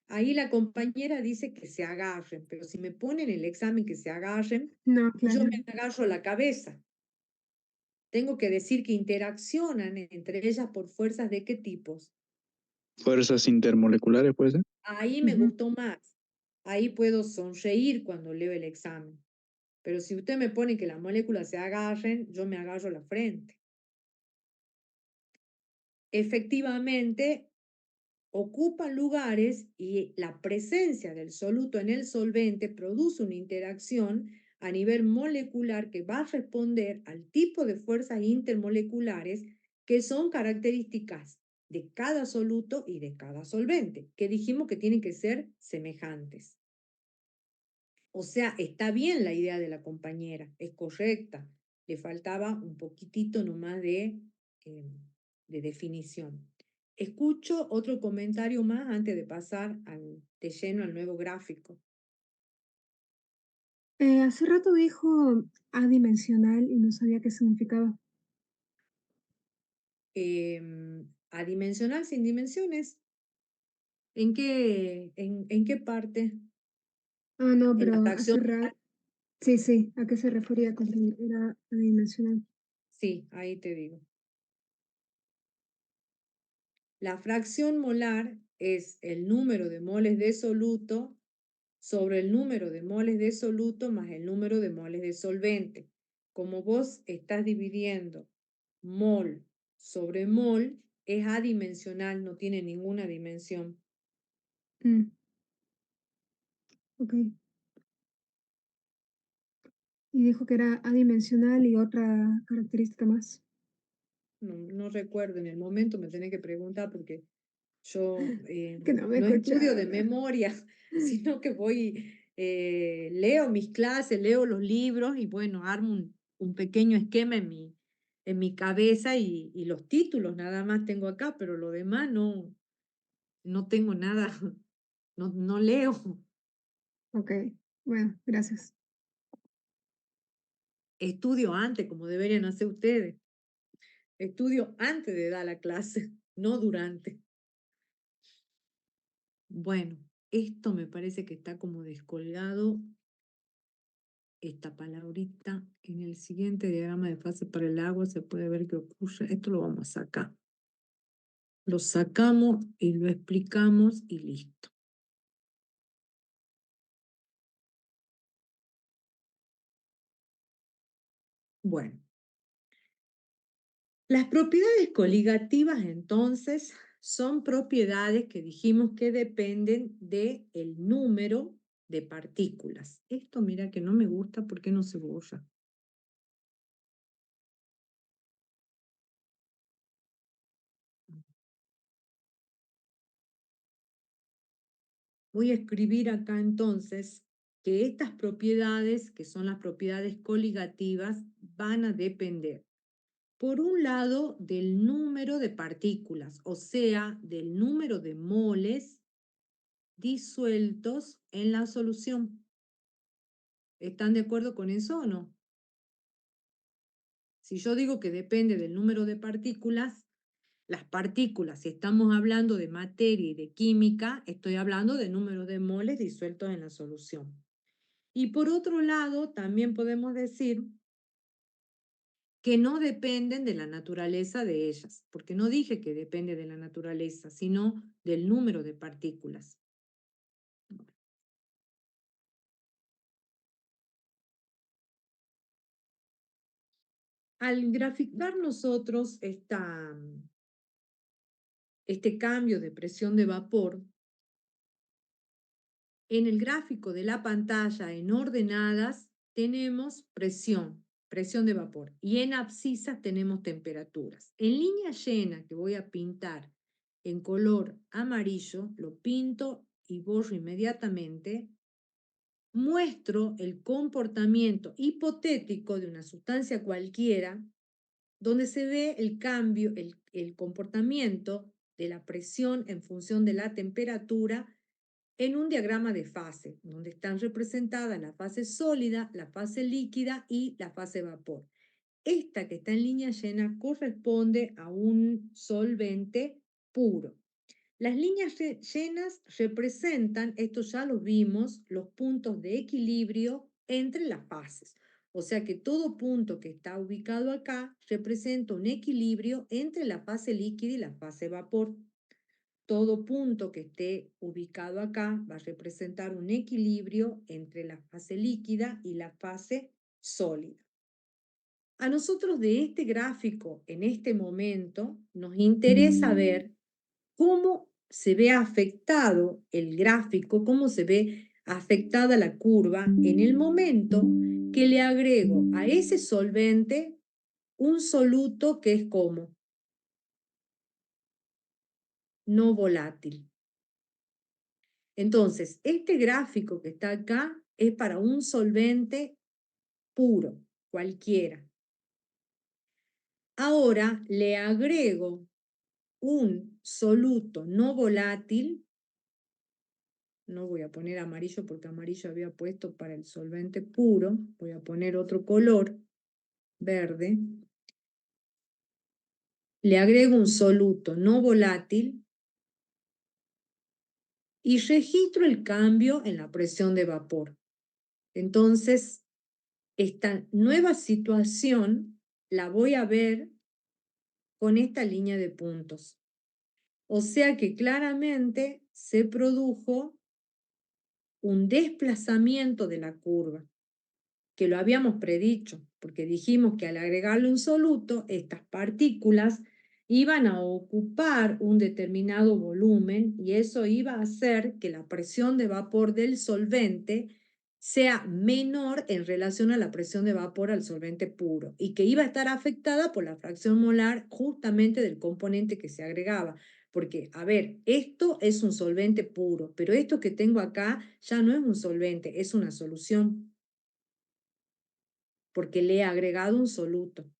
Ahí la compañera dice que se agarren, pero si me ponen el examen que se agarren, No, yo claro. me agarro la cabeza. Tengo que decir que interaccionan entre ellas por fuerzas de qué tipos. Fuerzas intermoleculares, ¿puede ser? Ahí me gustó más. Ahí puedo sonreír cuando leo el examen. Pero si usted me pone que las moléculas se agarren, yo me agarro la frente. Efectivamente, ocupan lugares y la presencia del soluto en el solvente produce una interacción a nivel molecular que va a responder al tipo de fuerzas intermoleculares que son características de cada soluto y de cada solvente, que dijimos que tienen que ser semejantes. O sea, está bien la idea de la compañera, es correcta. Le faltaba un poquitito nomás de definición. Escucho otro comentario más antes de pasar de lleno al nuevo gráfico. Hace rato dijo adimensional y no sabía qué significaba. Adimensional sin dimensiones. ¿En qué parte? Ah, no, En la pero fracción. hace rato. Sí, ¿a qué se refería con que era adimensional? Sí, ahí te digo. La fracción molar es el número de moles de soluto sobre el número de moles de soluto más el número de moles de solvente. Como vos estás dividiendo mol sobre mol, es adimensional, no tiene ninguna dimensión. Ok. Y dijo que era adimensional y otra característica más. No recuerdo, en el momento me tenés que preguntar porque yo Que no me no estudio de escuchaba. memoria, sino que leo mis clases, leo los libros y bueno, armo un pequeño esquema en mi cabeza y los títulos nada más tengo acá, pero lo demás no tengo nada, no leo. Ok, bueno, gracias. Estudio antes, como deberían hacer ustedes. Estudio antes de dar la clase. no durante. Bueno, esto me parece que está como descolgado, esta palabrita. En el siguiente diagrama de fase para el agua se puede ver que ocurre. Esto lo vamos a sacar. Lo sacamos y lo explicamos y listo. Bueno, las propiedades coligativas entonces son propiedades que dijimos que dependen del número de partículas. Esto mira que no me gusta porque no se borra. Voy a escribir acá entonces que estas propiedades, que son las propiedades coligativas, van a depender, por un lado, del número de partículas, o sea, del número de moles disueltos en la solución. ¿Están de acuerdo con eso o no? Si yo digo que depende del número de partículas, las partículas, si estamos hablando de materia y de química, estoy hablando del número de moles disueltos en la solución. Y por otro lado, también podemos decir que no dependen de la naturaleza de ellas, porque no dije que depende de la naturaleza, sino del número de partículas. Al graficar nosotros este cambio de presión de vapor, en el gráfico de la pantalla en ordenadas tenemos presión de vapor, y en abscisas tenemos temperaturas. En línea llena, que voy a pintar en color amarillo, lo pinto y borro inmediatamente, muestro el comportamiento hipotético de una sustancia cualquiera, donde se ve el cambio, el comportamiento de la presión en función de la temperatura en un diagrama de fase, donde están representadas la fase sólida, la fase líquida y la fase vapor. Esta que está en línea llena corresponde a un solvente puro. Las líneas llenas representan, esto ya lo vimos, los puntos de equilibrio entre las fases. O sea que todo punto que está ubicado acá representa un equilibrio entre la fase líquida y la fase vapor. Todo punto que esté ubicado acá va a representar un equilibrio entre la fase líquida y la fase sólida. A nosotros de este gráfico, en este momento, nos interesa ver cómo se ve afectado el gráfico, cómo se ve afectada la curva en el momento que le agrego a ese solvente un soluto que es como no volátil. Entonces, este gráfico que está acá es para un solvente puro, cualquiera. Ahora le agrego un soluto no volátil. No voy a poner amarillo porque amarillo había puesto para el solvente puro. Voy a poner otro color, verde. Le agrego un soluto no volátil y registro el cambio en la presión de vapor. Entonces, esta nueva situación la voy a ver con esta línea de puntos. O sea que claramente se produjo un desplazamiento de la curva, que lo habíamos predicho, porque dijimos que al agregarle un soluto, estas partículas iban a ocupar un determinado volumen y eso iba a hacer que la presión de vapor del solvente sea menor en relación a la presión de vapor al solvente puro y que iba a estar afectada por la fracción molar justamente del componente que se agregaba. Porque, a ver, esto es un solvente puro, pero esto que tengo acá ya no es un solvente, es una solución, porque le he agregado un soluto.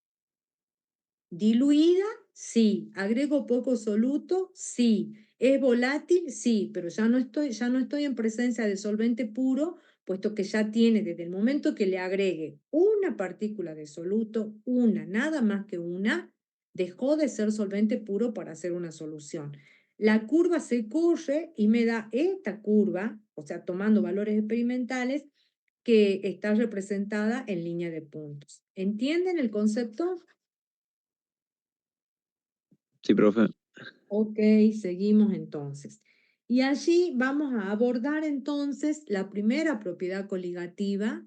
¿Diluida? Sí. ¿Agrego poco soluto? Sí. ¿Es volátil? Sí, pero ya no estoy en presencia de solvente puro, puesto que ya tiene, desde el momento que le agregue una partícula de soluto, nada más que una, Dejó de ser solvente puro para hacer una solución. La curva se corre y me da esta curva, o sea, tomando valores experimentales, que está representada en línea de puntos. ¿Entienden el concepto? Sí, profe. Ok, seguimos entonces. Y allí vamos a abordar entonces la primera propiedad coligativa,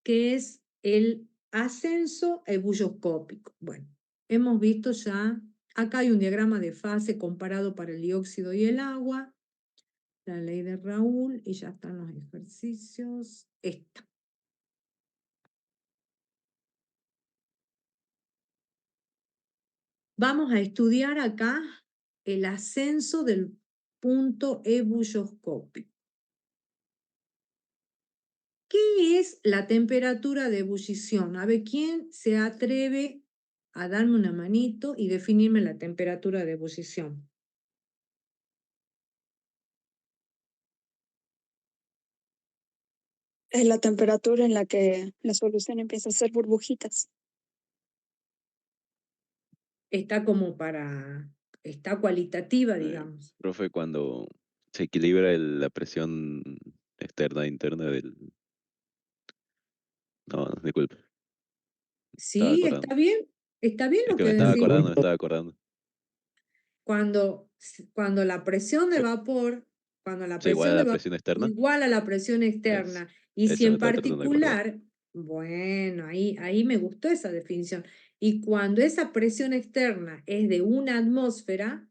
que es el ascenso ebulloscópico. Bueno, hemos visto ya, acá hay un diagrama de fase comparado para el dióxido y el agua, la ley de Raoul, y ya están los ejercicios. Esta. Vamos a estudiar acá el ascenso del punto ebulloscópico. ¿Qué es la temperatura de ebullición? A ver, ¿quién se atreve a darme una manito y definirme la temperatura de ebullición? Es la temperatura en la que la solución empieza a hacer burbujitas. Está como está cualitativa, digamos. Profe, cuando se equilibra la presión externa e interna del... No, disculpe, estaba Sí, acordando. está bien Es lo que que me estaba decís. acordando. Cuando la presión de Co- vapor, cuando la ¿Se iguala presión de la vapor presión externa? igual a la presión externa, y si Eso me en estaba tratando de acordar. particular, bueno, ahí me gustó esa definición, y cuando esa presión externa es de una atmósfera,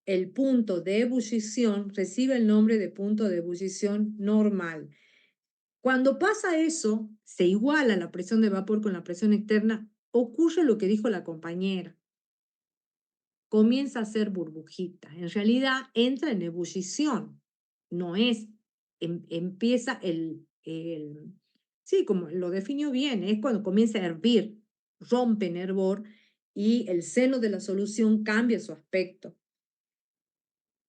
el punto de ebullición recibe el nombre de punto de ebullición normal. Cuando pasa eso, se iguala la presión de vapor con la presión externa, ocurre lo que dijo la compañera. Comienza a hacer burbujitas. En realidad entra en ebullición. No es, empieza sí, como lo definió bien, es cuando comienza a hervir, rompe en hervor y el seno de la solución cambia su aspecto.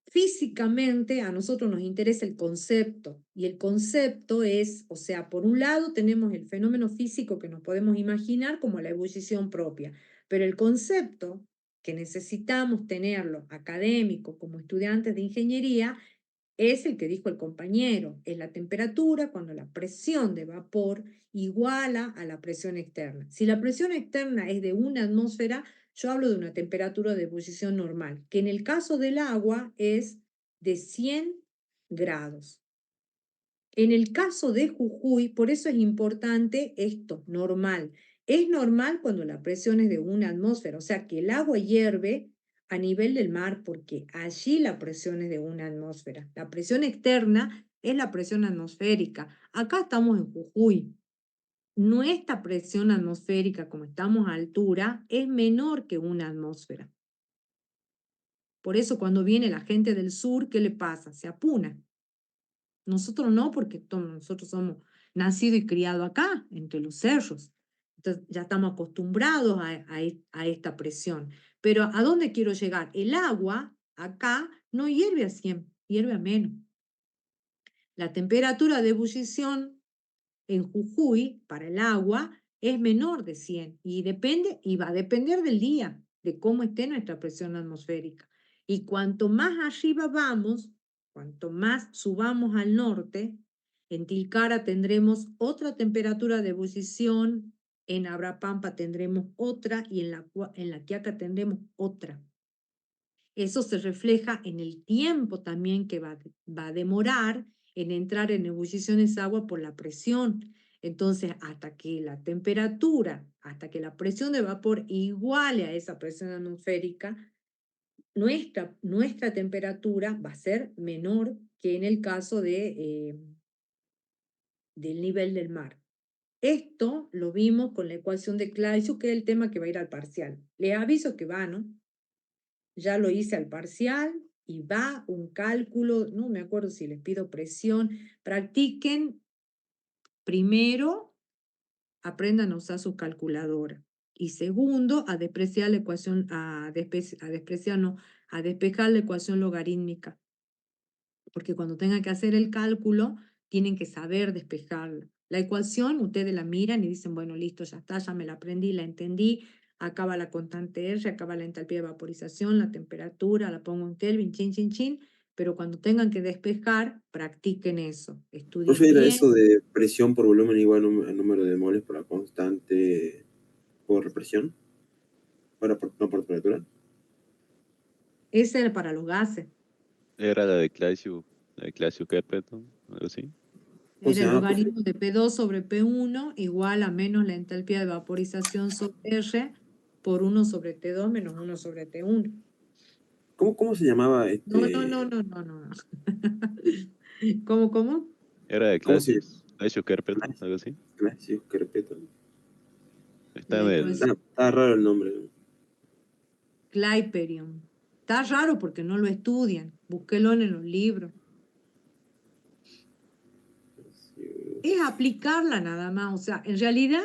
Físicamente a nosotros nos interesa el concepto y el concepto es, o sea, por un lado tenemos el fenómeno físico que nos podemos imaginar como la ebullición propia, pero el concepto que necesitamos tenerlo académico como estudiantes de ingeniería es el que dijo el compañero, es la temperatura cuando la presión de vapor iguala a la presión externa. Si la presión externa es de una atmósfera, yo hablo de una temperatura de ebullición normal, que en el caso del agua es de 100 grados. En el caso de Jujuy, por eso es importante esto, normal. Es normal cuando la presión es de una atmósfera, o sea que el agua hierve a nivel del mar porque allí la presión es de una atmósfera. La presión externa es la presión atmosférica. Acá estamos en Jujuy. Nuestra presión atmosférica, como estamos a altura, es menor que una atmósfera. Por eso cuando viene la gente del sur, ¿qué le pasa? Se apuna. Nosotros no, porque nosotros somos nacidos y criados acá, entre los cerros. Entonces ya estamos acostumbrados a esta presión. Pero ¿a dónde quiero llegar? El agua acá no hierve a 100, hierve a menos. La temperatura de ebullición en Jujuy para el agua es menor de 100 y va a depender del día, de cómo esté nuestra presión atmosférica. Y cuanto más arriba vamos, cuanto más subamos al norte, en Tilcara tendremos otra temperatura de ebullición, en Abrapampa tendremos otra y en la Quiaca tendremos otra. Eso se refleja en el tiempo también que va a demorar en entrar en ebullición esa agua por la presión. Entonces, hasta que la temperatura, hasta que la presión de vapor iguale a esa presión atmosférica, nuestra temperatura va a ser menor que en el caso del nivel del mar. Esto lo vimos con la ecuación de Clausius, que es el tema que va a ir al parcial. Les aviso que va, ¿no? Ya lo hice al parcial y va un cálculo, no me acuerdo si les pido presión. Practiquen primero, aprendan a usar su calculadora. Y segundo, a despreciar la ecuación, a despejar la ecuación logarítmica. Porque cuando tengan que hacer el cálculo, tienen que saber despejarla. La ecuación, ustedes la miran y dicen, bueno, listo, ya está, ya me la aprendí, la entendí. acá va la constante R, acá va la entalpía de vaporización, la temperatura, la pongo en Kelvin, chin, chin, chin, pero cuando tengan que despejar, practiquen eso, estudien Profe, era bien. eso de presión por volumen igual al número de moles por la constante por presión, no por temperatura. Ese era para los gases. Era la de Clausius-Kerpet, ¿no? Algo así. ¿Cómo se Era el llama, profe? logaritmo de P2 sobre P1 igual a menos la entalpía de vaporización sobre R por 1 sobre T2 menos 1 sobre T1. ¿Cómo se llamaba No. ¿Cómo? Era de ¿Cómo se Clausius-Kerpet, ¿no? Algo así. Clausius Kerpet? Está en el... Está raro el nombre. Cliperium. Está raro porque no lo estudian. Búsquelo en los libros. Es aplicarla nada más. O sea, en realidad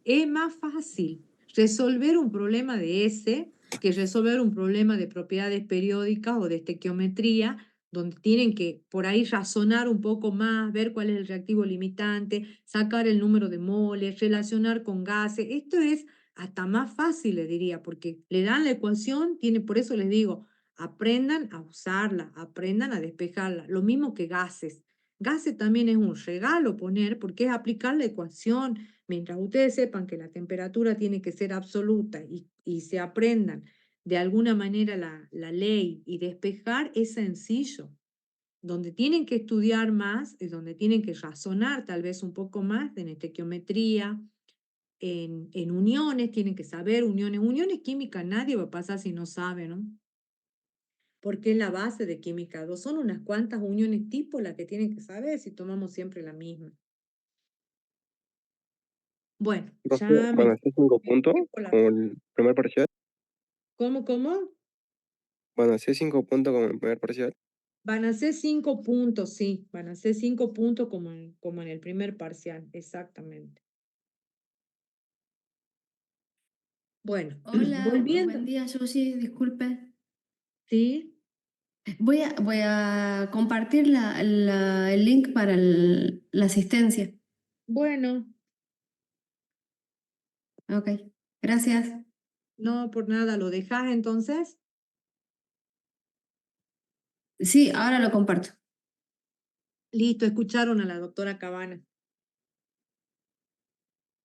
es más fácil resolver un problema de ese que resolver un problema de propiedades periódicas o de estequiometría, donde tienen que por ahí razonar un poco más, ver cuál es el reactivo limitante, sacar el número de moles, relacionar con gases. Esto es hasta más fácil, le diría, porque le dan la ecuación, por eso les digo, aprendan a usarla, aprendan a despejarla. Lo mismo que gases. Gases también es un regalo poner, porque es aplicar la ecuación. Mientras ustedes sepan que la temperatura tiene que ser absoluta y se aprendan de alguna manera la ley y despejar, es sencillo. Donde tienen que estudiar más es donde tienen que razonar tal vez un poco más en estequiometría, en uniones, tienen que saber uniones. Uniones químicas nadie va a pasar si no sabe, ¿no? Porque es la base de química 2. Son unas cuantas uniones tipo las que tienen que saber si tomamos siempre la misma. Bueno, Profe, ya ¿van a hacer 5 puntos como el primer parcial? ¿Cómo? ¿Van a hacer 5 puntos como el primer parcial? Van a ser 5 puntos, sí. Van a ser 5 puntos como en el primer parcial, exactamente. Bueno, Hola, volviendo. buen día, Susi, disculpe. ¿Sí? Voy a compartir el link para la asistencia. Bueno. Ok, gracias. No, por nada. ¿Lo dejas entonces? Sí, ahora lo comparto. Listo, escucharon a la doctora Cabana.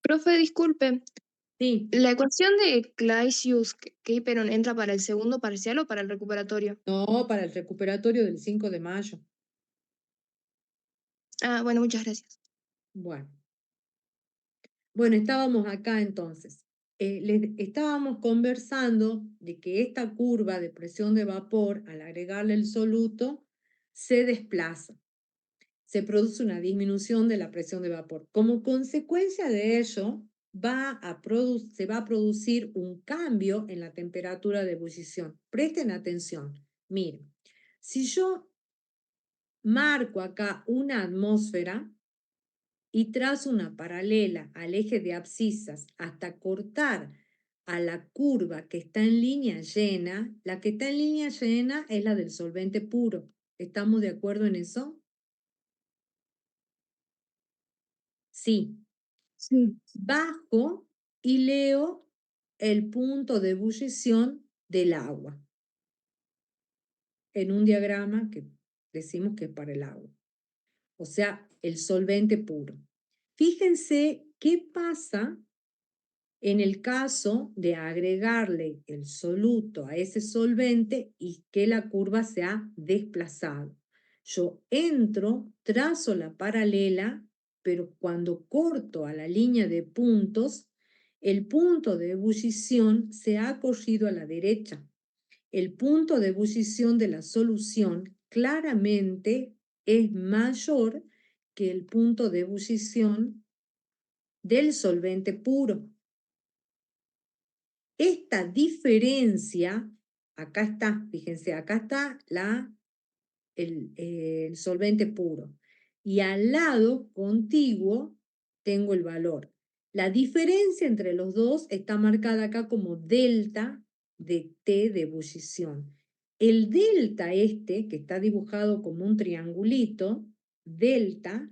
Profe, disculpe. Sí. ¿La ecuación de Clausius-Kerpet entra para el segundo parcial o para el recuperatorio? No, para el recuperatorio del 5 de mayo. Ah, bueno, muchas gracias. Bueno, estábamos acá entonces. Estábamos conversando de que esta curva de presión de vapor, al agregarle el soluto, se desplaza. Se produce una disminución de la presión de vapor. Como consecuencia de ello, se va a producir un cambio en la temperatura de ebullición. Presten atención. Miren, si yo marco acá una atmósfera y trazo una paralela al eje de abscisas hasta cortar a la curva que está en línea llena, la que está en línea llena es la del solvente puro. ¿Estamos de acuerdo en eso? Sí. Sí. Bajo y leo el punto de ebullición del agua en un diagrama que decimos que es para el agua. O sea, el solvente puro. Fíjense qué pasa en el caso de agregarle el soluto a ese solvente y que la curva se ha desplazado. Yo entro, trazo la paralela, pero cuando corto a la línea de puntos, el punto de ebullición se ha corrido a la derecha. El punto de ebullición de la solución claramente es mayor que el punto de ebullición del solvente puro. Esta diferencia, acá está, fíjense, acá está el solvente puro. Y al lado contiguo tengo el valor. La diferencia entre los dos está marcada acá como delta de T de ebullición. El delta que está dibujado como un triangulito, delta,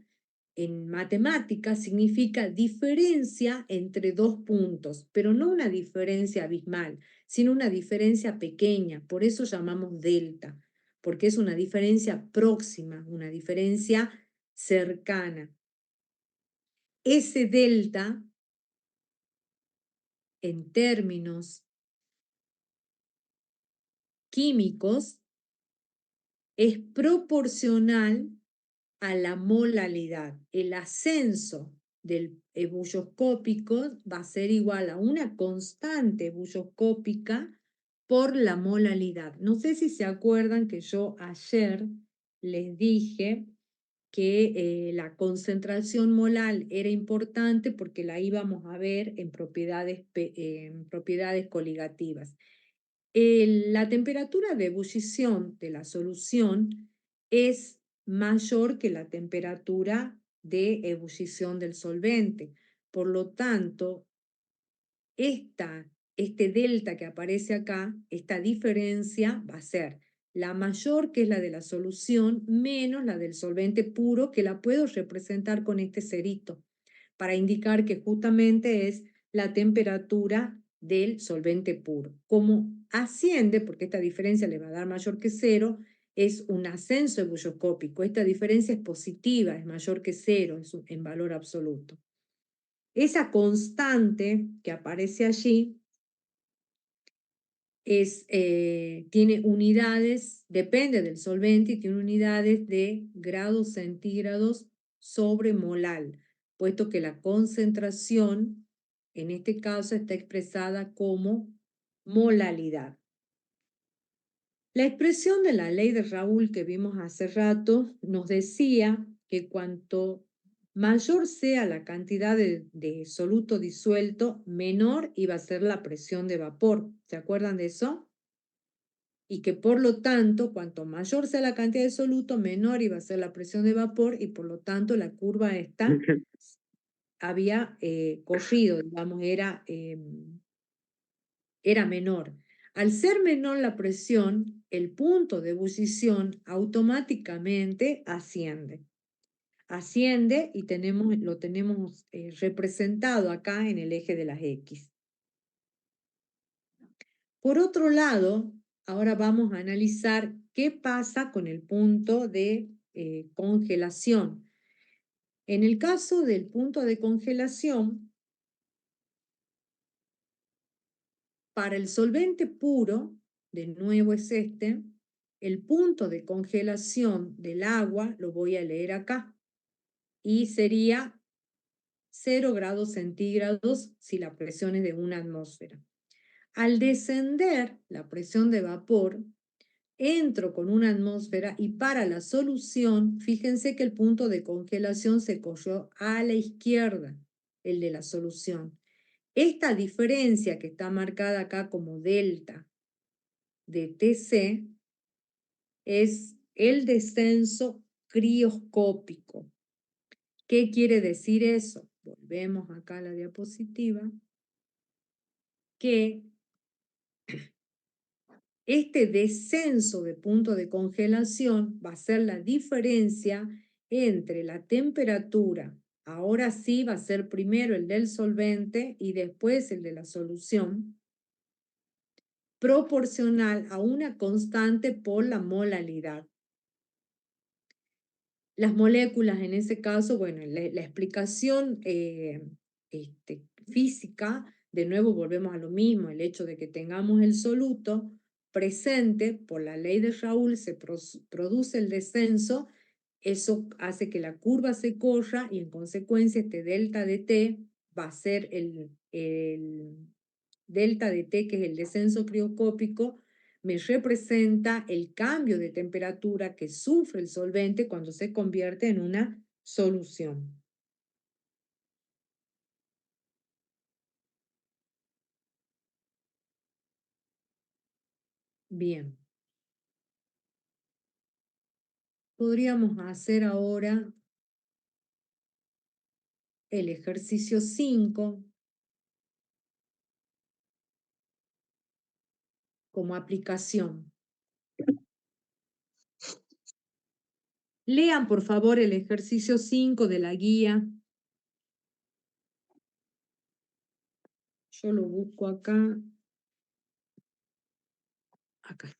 en matemáticas significa diferencia entre dos puntos, pero no una diferencia abismal, sino una diferencia pequeña. Por eso llamamos delta, porque es una diferencia próxima, una diferencia cercana. Ese delta, en términos químicos, es proporcional a la molalidad. El ascenso del ebulloscópico va a ser igual a una constante ebulloscópica por la molalidad. No sé si se acuerdan que yo ayer les dije que la concentración molar era importante porque la íbamos a ver en propiedades coligativas. La temperatura de ebullición de la solución es mayor que la temperatura de ebullición del solvente. Por lo tanto, este delta que aparece acá, esta diferencia va a ser la mayor, que es la de la solución, menos la del solvente puro, que la puedo representar con este cerito, para indicar que justamente es la temperatura del solvente puro. Como asciende, porque esta diferencia le va a dar mayor que cero, es un ascenso ebulloscópico. Esta diferencia es positiva, es mayor que cero en valor absoluto. Esa constante que aparece allí tiene unidades, depende del solvente, y tiene unidades de grados centígrados sobre molal, puesto que la concentración, en este caso, está expresada como molalidad. La expresión de la ley de Raoult que vimos hace rato nos decía que cuanto mayor sea la cantidad de soluto disuelto, menor iba a ser la presión de vapor. ¿Se acuerdan de eso? Y que por lo tanto, cuanto mayor sea la cantidad de soluto, menor iba a ser la presión de vapor, y por lo tanto la curva esta había corrido, digamos, era menor. Al ser menor la presión, el punto de ebullición automáticamente asciende. Asciende y lo tenemos representado acá en el eje de las X. Por otro lado, ahora vamos a analizar qué pasa con el punto de congelación. En el caso del punto de congelación, para el solvente puro, de nuevo es este, el punto de congelación del agua, lo voy a leer acá, y sería 0 grados centígrados si la presión es de 1 atmósfera. Al descender la presión de vapor, entro con 1 atmósfera, y para la solución, fíjense que el punto de congelación se corrió a la izquierda, el de la solución. Esta diferencia que está marcada acá como delta de TC es el descenso crioscópico. ¿Qué quiere decir eso? Volvemos acá a la diapositiva. Que este descenso de punto de congelación va a ser la diferencia entre la temperatura, ahora sí va a ser primero el del solvente y después el de la solución, proporcional a una constante por la molalidad. Las moléculas en ese caso, bueno, la explicación física, de nuevo volvemos a lo mismo, el hecho de que tengamos el soluto presente, por la ley de Raoult se produce el descenso, eso hace que la curva se corra y en consecuencia este delta de T va a ser el delta de T, que es el descenso crioscópico, me representa el cambio de temperatura que sufre el solvente cuando se convierte en una solución. Bien. Podríamos hacer ahora el ejercicio 5 como aplicación. Lean, por favor, el ejercicio 5 de la guía. Yo lo busco acá. Acá.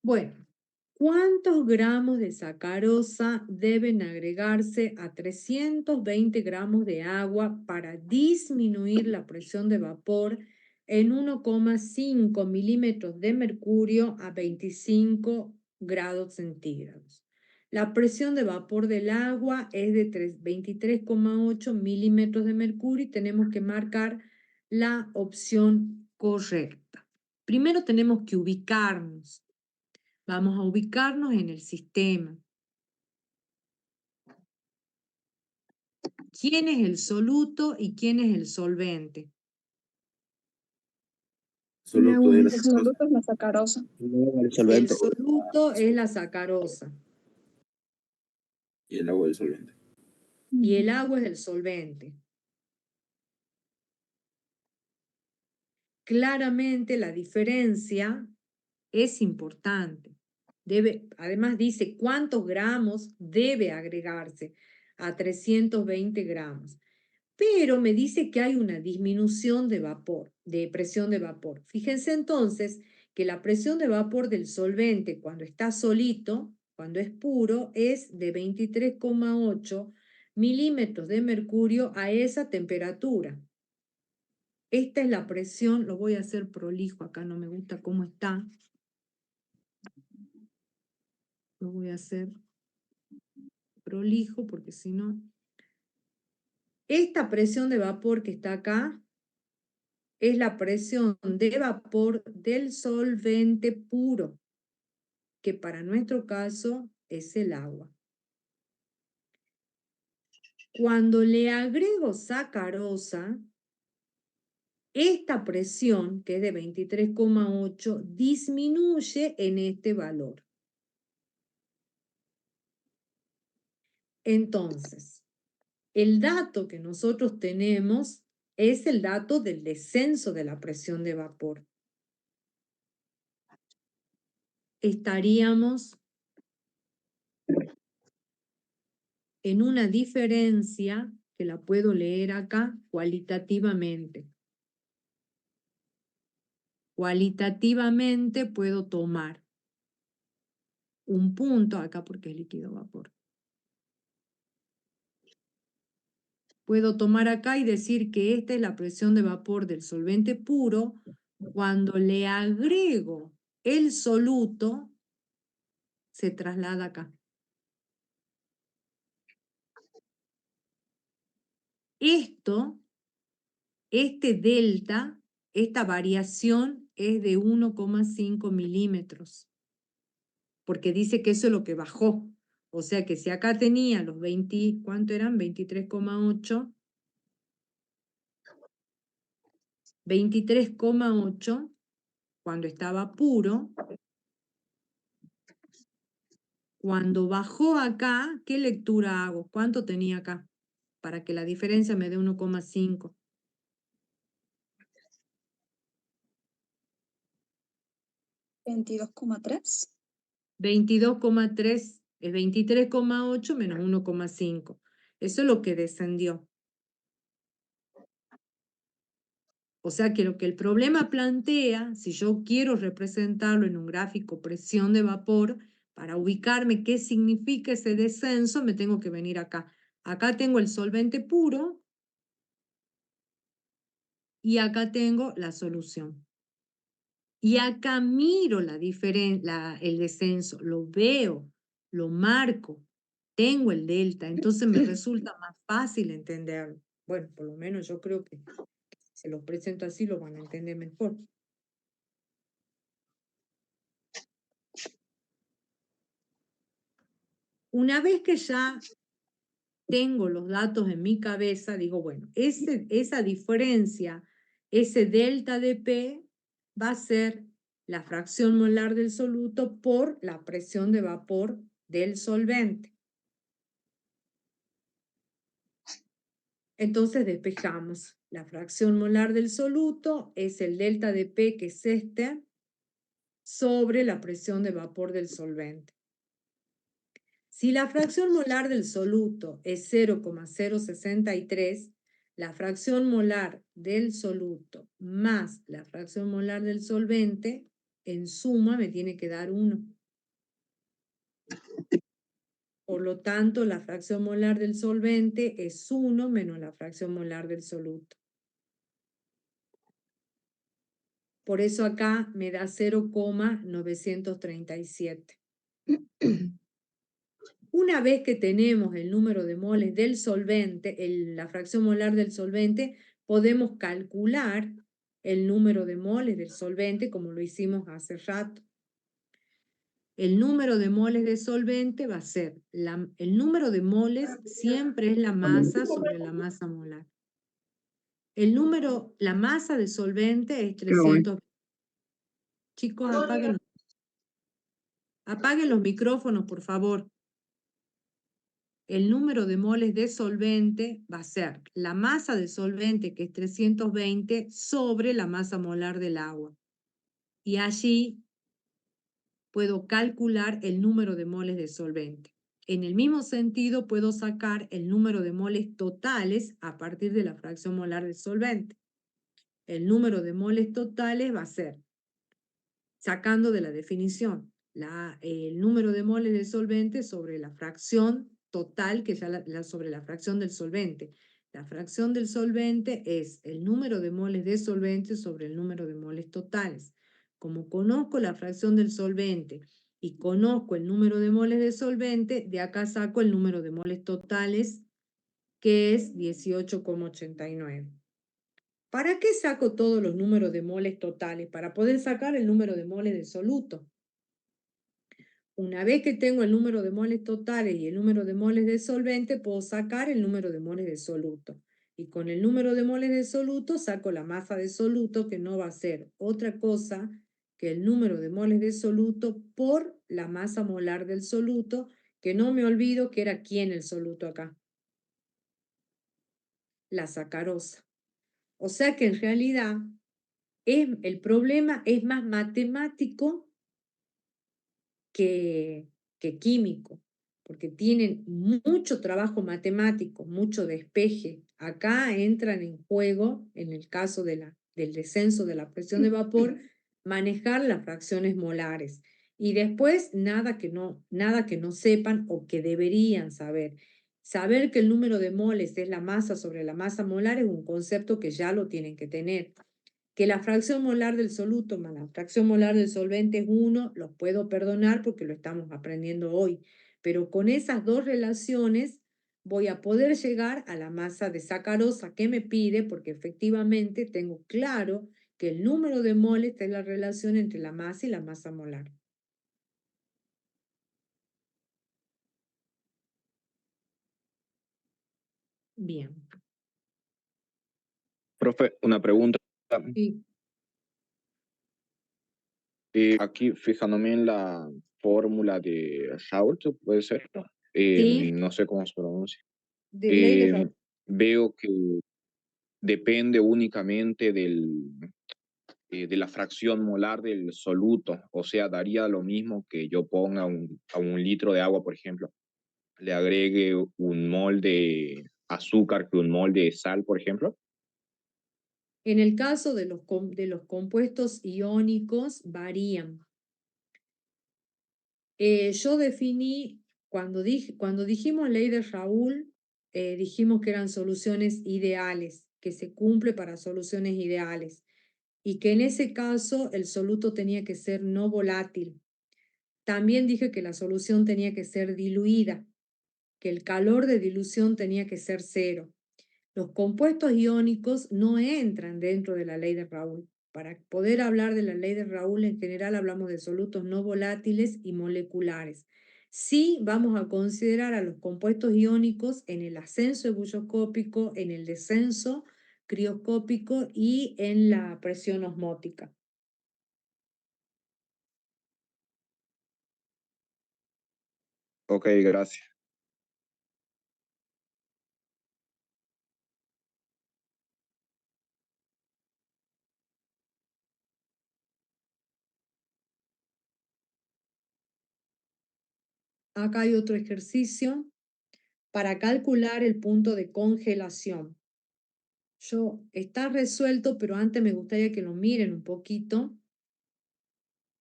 Bueno, ¿cuántos gramos de sacarosa deben agregarse a 320 gramos de agua para disminuir la presión de vapor en 1,5 milímetros de mercurio a 25 grados centígrados? La presión de vapor del agua es de 23,8 milímetros de mercurio y tenemos que marcar la opción correcta. Primero tenemos que ubicarnos. Vamos a ubicarnos en el sistema. ¿Quién es el soluto y quién es el solvente? Soluto de la El soluto es la sacarosa. el El solvente soluto es la sacarosa y el agua del solvente. y el agua es el solvente. Claramente la diferencia es importante. Además dice cuántos gramos debe agregarse a 320 gramos. Pero me dice que hay una disminución de vapor, de presión de vapor. Fíjense entonces que la presión de vapor del solvente cuando está solito, cuando es puro, es de 23,8 milímetros de mercurio a esa temperatura. Esta es la presión, lo voy a hacer prolijo, acá no me gusta cómo está. Lo voy a hacer prolijo porque si no... Esta presión de vapor que está acá es la presión de vapor del solvente puro, que para nuestro caso es el agua. Cuando le agrego sacarosa, esta presión, que es de 23,8, disminuye en este valor. Entonces, el dato que nosotros tenemos es el dato del descenso de la presión de vapor. Estaríamos en una diferencia que la puedo leer acá cualitativamente. Cualitativamente puedo tomar un punto acá porque es líquido vapor. Puedo tomar acá y decir que esta es la presión de vapor del solvente puro. Cuando le agrego el soluto, se traslada acá. Este delta, esta variación es de 1,5 milímetros. Porque dice que eso es lo que bajó. O sea que si acá tenía los 20, ¿cuánto eran? 23,8. 23,8 cuando estaba puro. Cuando bajó acá, ¿qué lectura hago? ¿Cuánto tenía acá? Para que la diferencia me dé 1,5. 22,3. 22,3 es 23,8 menos 1,5. Eso es lo que descendió. O sea que lo que el problema plantea, si yo quiero representarlo en un gráfico presión de vapor, para ubicarme qué significa ese descenso, me tengo que venir acá. Acá tengo el solvente puro y acá tengo la solución. Y acá miro el descenso, lo veo, lo marco, tengo el delta, entonces me resulta más fácil entenderlo. Bueno, por lo menos yo creo que si se los presento así lo van a entender mejor. Una vez que ya tengo los datos en mi cabeza, digo, bueno, esa diferencia, ese delta de P, va a ser la fracción molar del soluto por la presión de vapor del solvente. Entonces despejamos. La fracción molar del soluto es el delta de P, que es este, sobre la presión de vapor del solvente. Si la fracción molar del soluto es 0,063, la fracción molar del soluto más la fracción molar del solvente, en suma me tiene que dar 1. Por lo tanto, la fracción molar del solvente es 1 menos la fracción molar del soluto. Por eso acá me da 0,937. Una vez que tenemos el número de moles del solvente, la fracción molar del solvente, podemos calcular el número de moles del solvente como lo hicimos hace rato. El número de moles de solvente va a ser, el número de moles siempre es la masa sobre la masa molar. La masa de solvente es 300. Chicos, apaguen los micrófonos, por favor. El número de moles de solvente va a ser la masa de solvente, que es 320, sobre la masa molar del agua. Y allí puedo calcular el número de moles de solvente. En el mismo sentido, puedo sacar el número de moles totales a partir de la fracción molar del solvente. El número de moles totales va a ser, sacando de la definición, el número de moles de solvente sobre la fracción total, que es sobre la fracción del solvente. La fracción del solvente es el número de moles de solvente sobre el número de moles totales. Como conozco la fracción del solvente y conozco el número de moles de solvente, de acá saco el número de moles totales, que es 18,89. ¿Para qué saco todos los números de moles totales? Para poder sacar el número de moles de soluto. Una vez que tengo el número de moles totales y el número de moles de solvente, puedo sacar el número de moles de soluto. Y con el número de moles de soluto saco la masa de soluto, que no va a ser otra cosa que el número de moles de soluto por la masa molar del soluto, que no me olvido que era ¿quién el soluto acá? La sacarosa. O sea que en realidad el problema es más matemático que químico, porque tienen mucho trabajo matemático, mucho despeje. Acá entran en juego, en el caso del descenso de la presión de vapor, manejar las fracciones molares. Y después nada que no sepan o que deberían saber. Saber que el número de moles es la masa sobre la masa molar es un concepto que ya lo tienen que tener. Que la fracción molar del soluto más la fracción molar del solvente es 1, los puedo perdonar porque lo estamos aprendiendo hoy. Pero con esas dos relaciones voy a poder llegar a la masa de sacarosa que me pide, porque efectivamente tengo claro que el número de moles es la relación entre la masa y la masa molar. Bien. Profe, una pregunta. Sí. Aquí fijándome en la fórmula de Raoult, puede ser, Sí. no sé cómo se pronuncia. De ley de Raoult. Veo que depende únicamente de la fracción molar del soluto, o sea, daría lo mismo que yo ponga a un litro de agua, por ejemplo, le agregue un mol de azúcar que un mol de sal, por ejemplo. En el caso de los compuestos iónicos varían. Yo definí, cuando dijimos ley de Raoult, dijimos que eran soluciones ideales, que se cumple para soluciones ideales, y que en ese caso el soluto tenía que ser no volátil. También dije que la solución tenía que ser diluida, que el calor de dilución tenía que ser 0. Los compuestos iónicos no entran dentro de la ley de Raoult. Para poder hablar de la ley de Raoult, en general hablamos de solutos no volátiles y moleculares. Sí vamos a considerar a los compuestos iónicos en el ascenso ebulloscópico, en el descenso crioscópico y en la presión osmótica. Ok, gracias. Acá hay otro ejercicio para calcular el punto de congelación. Está resuelto, pero antes me gustaría que lo miren un poquito.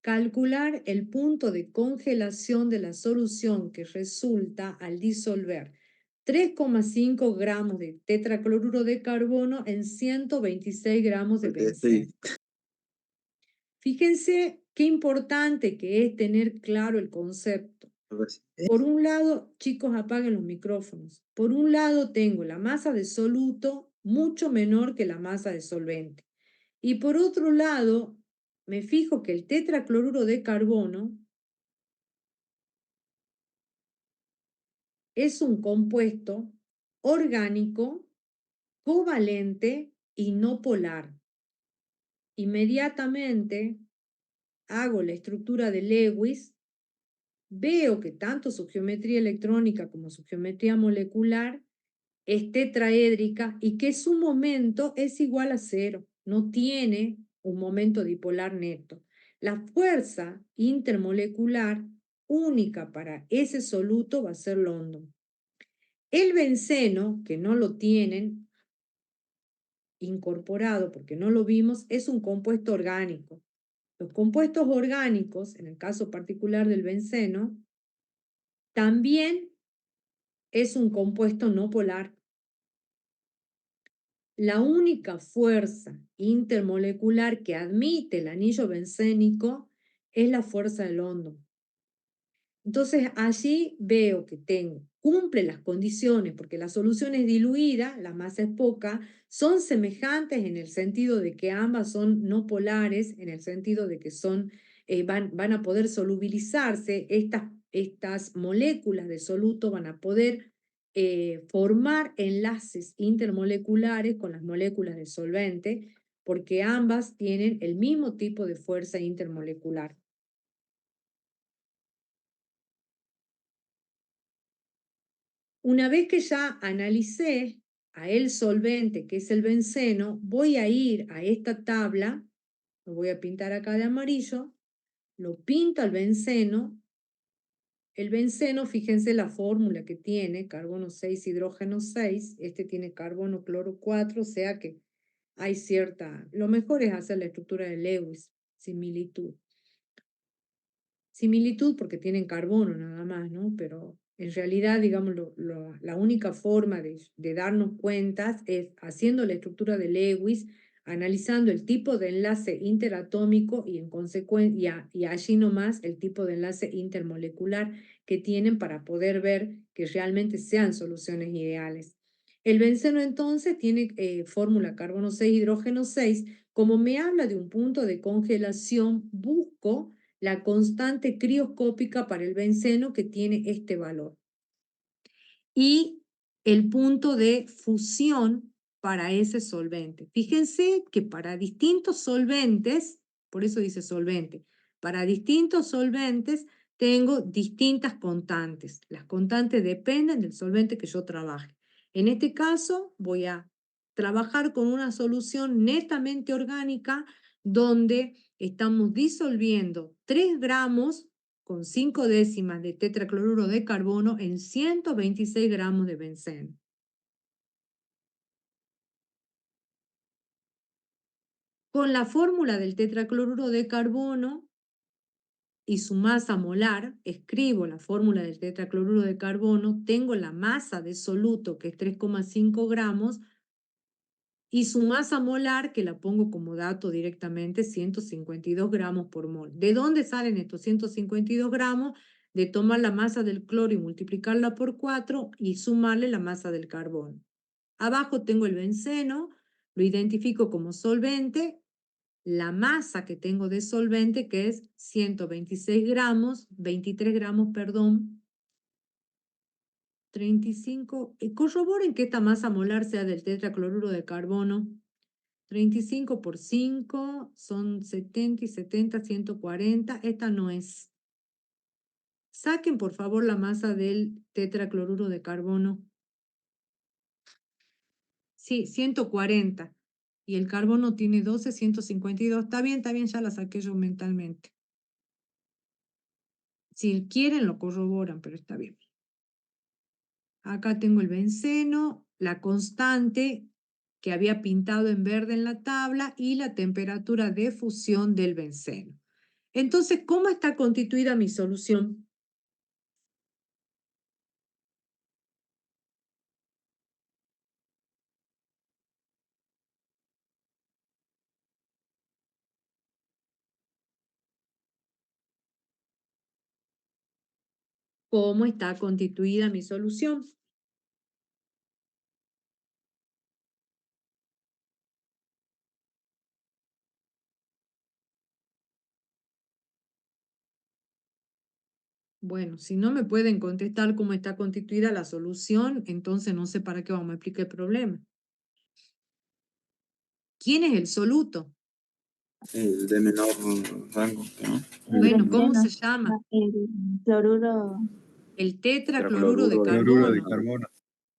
Calcular el punto de congelación de la solución que resulta al disolver 3,5 gramos de tetracloruro de carbono en 126 gramos de benceno. Fíjense qué importante que es tener claro el concepto. Por un lado, chicos, apaguen los micrófonos. Por un lado tengo la masa de soluto mucho menor que la masa de solvente. Y por otro lado, me fijo que el tetracloruro de carbono es un compuesto orgánico, covalente y no polar. Inmediatamente hago la estructura de Lewis, veo que tanto su geometría electrónica como su geometría molecular es tetraédrica y que su momento es igual a 0, no tiene un momento dipolar neto. La fuerza intermolecular única para ese soluto va a ser London. El benceno, que no lo tienen incorporado porque no lo vimos, es un compuesto orgánico. Los compuestos orgánicos, en el caso particular del benceno, también es un compuesto no polar. La única fuerza intermolecular que admite el anillo bencénico es la fuerza de London. Entonces allí veo que cumple las condiciones, porque la solución es diluida, la masa es poca, son semejantes en el sentido de que ambas son no polares, en el sentido de que van a poder solubilizarse, estas moléculas de soluto van a poder formar enlaces intermoleculares con las moléculas de solvente, porque ambas tienen el mismo tipo de fuerza intermolecular. Una vez que ya analicé a el solvente, que es el benceno, voy a ir a esta tabla, lo voy a pintar acá de amarillo, lo pinto al benceno. El benceno, fíjense la fórmula que tiene, carbono 6, hidrógeno 6, este tiene carbono, cloro 4, o sea que hay lo mejor es hacer la estructura de Lewis, similitud. Similitud porque tienen carbono nada más, ¿no? Pero en realidad, digamos, la única forma de darnos cuentas es haciendo la estructura de Lewis, analizando el tipo de enlace interatómico y en consecuencia, y allí nomás el tipo de enlace intermolecular que tienen para poder ver que realmente sean soluciones ideales. El benceno entonces tiene fórmula carbono 6, hidrógeno 6. Como me habla de un punto de congelación, busco la constante crioscópica para el benceno que tiene este valor. Y el punto de fusión para ese solvente. Fíjense que para distintos solventes, por eso dice solvente, para distintos solventes tengo distintas constantes. Las constantes dependen del solvente que yo trabaje. En este caso voy a trabajar con una solución netamente orgánica donde estamos disolviendo 3 gramos con 5 décimas de tetracloruro de carbono en 126 gramos de benceno. Con la fórmula del tetracloruro de carbono y su masa molar, escribo la fórmula del tetracloruro de carbono, tengo la masa de soluto que es 3,5 gramos y su masa molar, que la pongo como dato directamente, 152 gramos por mol. ¿De dónde salen estos 152 gramos? De tomar la masa del cloro y multiplicarla por 4 y sumarle la masa del carbono. Abajo tengo el benceno, lo identifico como solvente, la masa que tengo de solvente, que es 126 gramos, 23 gramos, perdón, 35. Corroboren que esta masa molar sea del tetracloruro de carbono. 35 por 5 son 70 y 70, 140. Esta no es. Saquen, por favor, la masa del tetracloruro de carbono. Sí, 140. Y el carbono tiene 12, 152. Está bien, ya la saqué yo mentalmente. Si quieren, lo corroboran, pero está bien. Acá tengo el benceno, la constante que había pintado en verde en la tabla y la temperatura de fusión del benceno. Entonces, ¿cómo está constituida mi solución? ¿Cómo está constituida mi solución? Bueno, si no me pueden contestar cómo está constituida la solución, entonces no sé para qué vamos a explicar el problema. ¿Quién es el soluto? El de menor rango, ¿no? Bueno, ¿cómo se llama? El cloruro. El tetracloruro de Cloruro de carbono. carbono.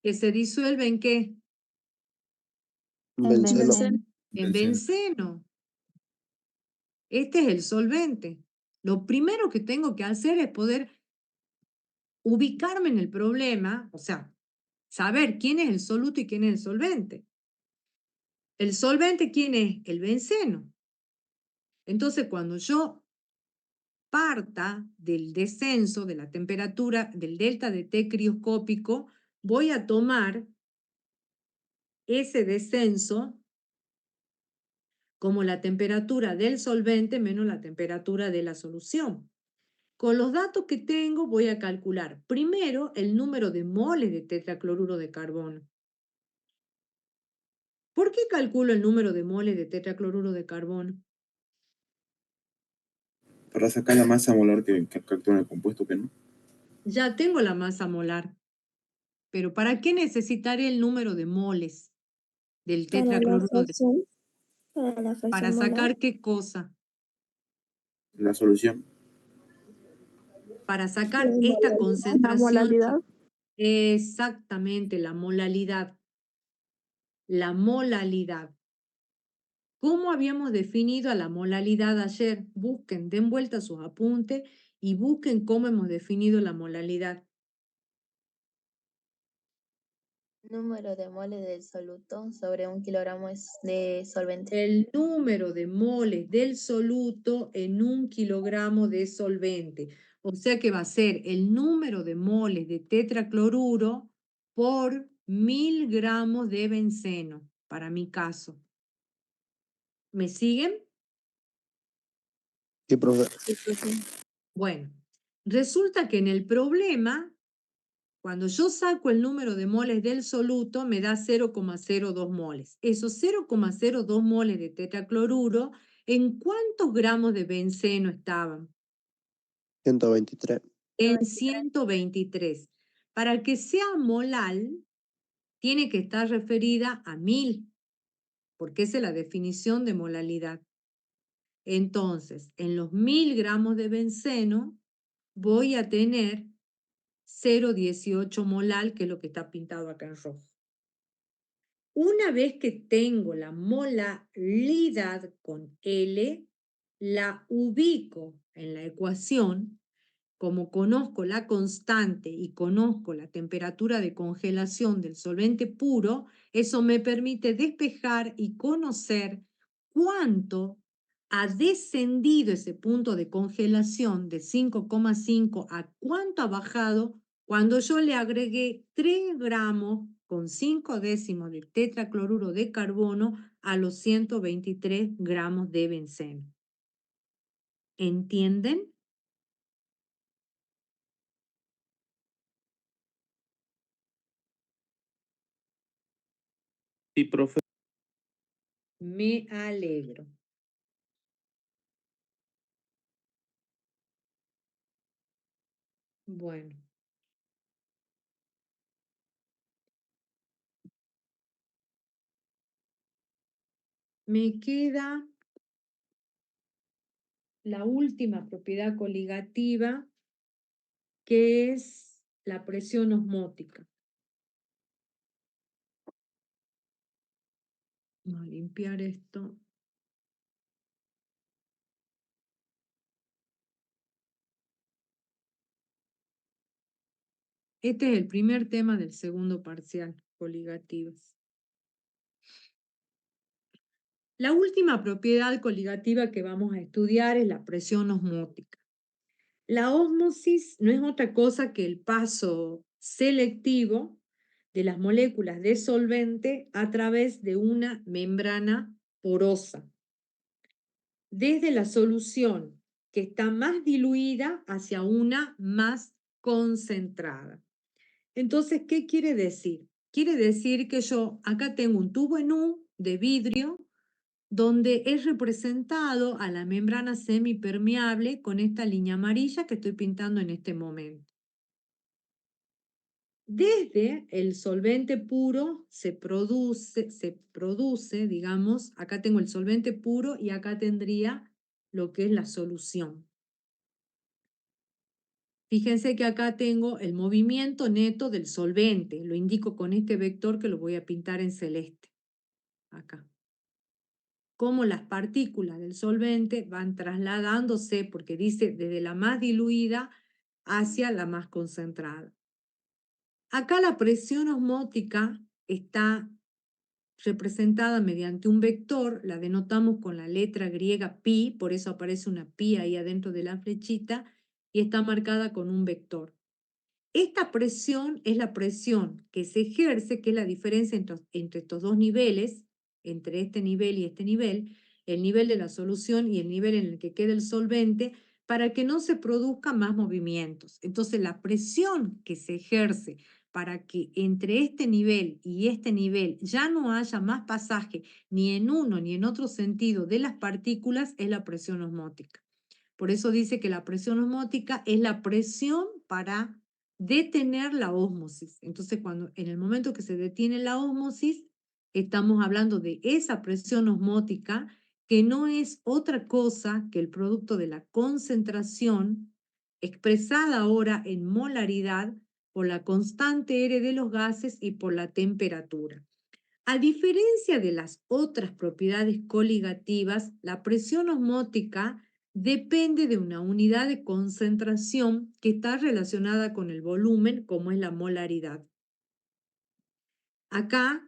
¿Que se disuelve en qué? Benceno. En benceno. Este es el solvente. Lo primero que tengo que hacer es poder ubicarme en el problema, o sea, saber quién es el soluto y quién es el solvente. El solvente, ¿quién es? El benceno. Entonces, cuando yo parta del descenso de la temperatura del delta de T crioscópico, voy a tomar ese descenso como la temperatura del solvente menos la temperatura de la solución. Con los datos que tengo voy a calcular primero el número de moles de tetracloruro de carbono. ¿Por qué calculo el número de moles de tetracloruro de carbono? Para sacar la masa molar que actúa en el compuesto, que no. Ya tengo la masa molar, pero ¿para qué necesitaré el número de moles del tetracloruro de carbono? ¿Para sacar qué cosa? La solución. Para sacar esta concentración. La molalidad. Exactamente, la molalidad. La molalidad. ¿Cómo habíamos definido a la molalidad ayer? Busquen, den vuelta a sus apuntes y busquen cómo hemos definido la molalidad. Número de moles del soluto sobre 1 kilogramo de solvente. El número de moles del soluto en 1 kilogramo de solvente. O sea que va a ser el número de moles de tetracloruro por 1000 gramos de benceno, para mi caso. ¿Me siguen? Sí, profe. Bueno, resulta que en el problema, cuando yo saco el número de moles del soluto, me da 0,02 moles. Esos 0,02 moles de tetracloruro, ¿en cuántos gramos de benceno estaban? 123. En 123. Para que sea molal, tiene que estar referida a 1000, porque esa es la definición de molalidad. Entonces, en los 1000 gramos de benceno, voy a tener 0,18 molal, que es lo que está pintado acá en rojo. Una vez que tengo la molalidad con L, la ubico en la ecuación. Como conozco la constante y conozco la temperatura de congelación del solvente puro, eso me permite despejar y conocer cuánto ha descendido ese punto de congelación de 5,5 a cuánto ha bajado cuando yo le agregué 3 gramos con 5 décimos de tetracloruro de carbono a los 123 gramos de benceno. ¿Entienden? Sí, profe. Me alegro. Bueno. Me queda la última propiedad coligativa, que es la presión osmótica. Vamos a limpiar esto. Este es el primer tema del segundo parcial, coligativas. La última propiedad coligativa que vamos a estudiar es la presión osmótica. La ósmosis no es otra cosa que el paso selectivo de las moléculas de solvente a través de una membrana porosa, desde la solución que está más diluida hacia una más concentrada. Entonces, ¿qué quiere decir? Quiere decir que yo acá tengo un tubo en U de vidrio donde es representado a la membrana semipermeable con esta línea amarilla que estoy pintando en este momento. Desde el solvente puro se produce, digamos, acá tengo el solvente puro y acá tendría lo que es la solución. Fíjense que acá tengo el movimiento neto del solvente, lo indico con este vector que lo voy a pintar en celeste, acá. Cómo las partículas del solvente van trasladándose, porque dice desde la más diluida hacia la más concentrada. Acá la presión osmótica está representada mediante un vector, la denotamos con la letra griega pi, por eso aparece una pi ahí adentro de la flechita, y está marcada con un vector. Esta presión es la presión que se ejerce, que es la diferencia entre estos dos niveles, entre este nivel y este nivel, el nivel de la solución y el nivel en el que queda el solvente, para que no se produzcan más movimientos. Entonces, la presión que se ejerce para que entre este nivel y este nivel ya no haya más pasaje ni en uno ni en otro sentido de las partículas es la presión osmótica. Por eso dice que la presión osmótica es la presión para detener la ósmosis. Entonces, en el momento que se detiene la ósmosis, estamos hablando de esa presión osmótica que no es otra cosa que el producto de la concentración expresada ahora en molaridad por la constante R de los gases y por la temperatura. A diferencia de las otras propiedades coligativas, la presión osmótica depende de una unidad de concentración que está relacionada con el volumen, como es la molaridad. Acá,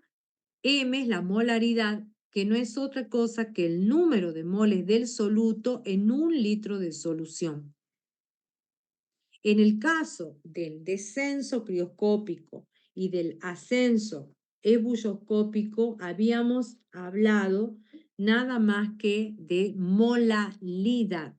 M es la molaridad, que no es otra cosa que el número de moles del soluto en un litro de solución. En el caso del descenso crioscópico y del ascenso ebulloscópico, habíamos hablado nada más que de molalidad.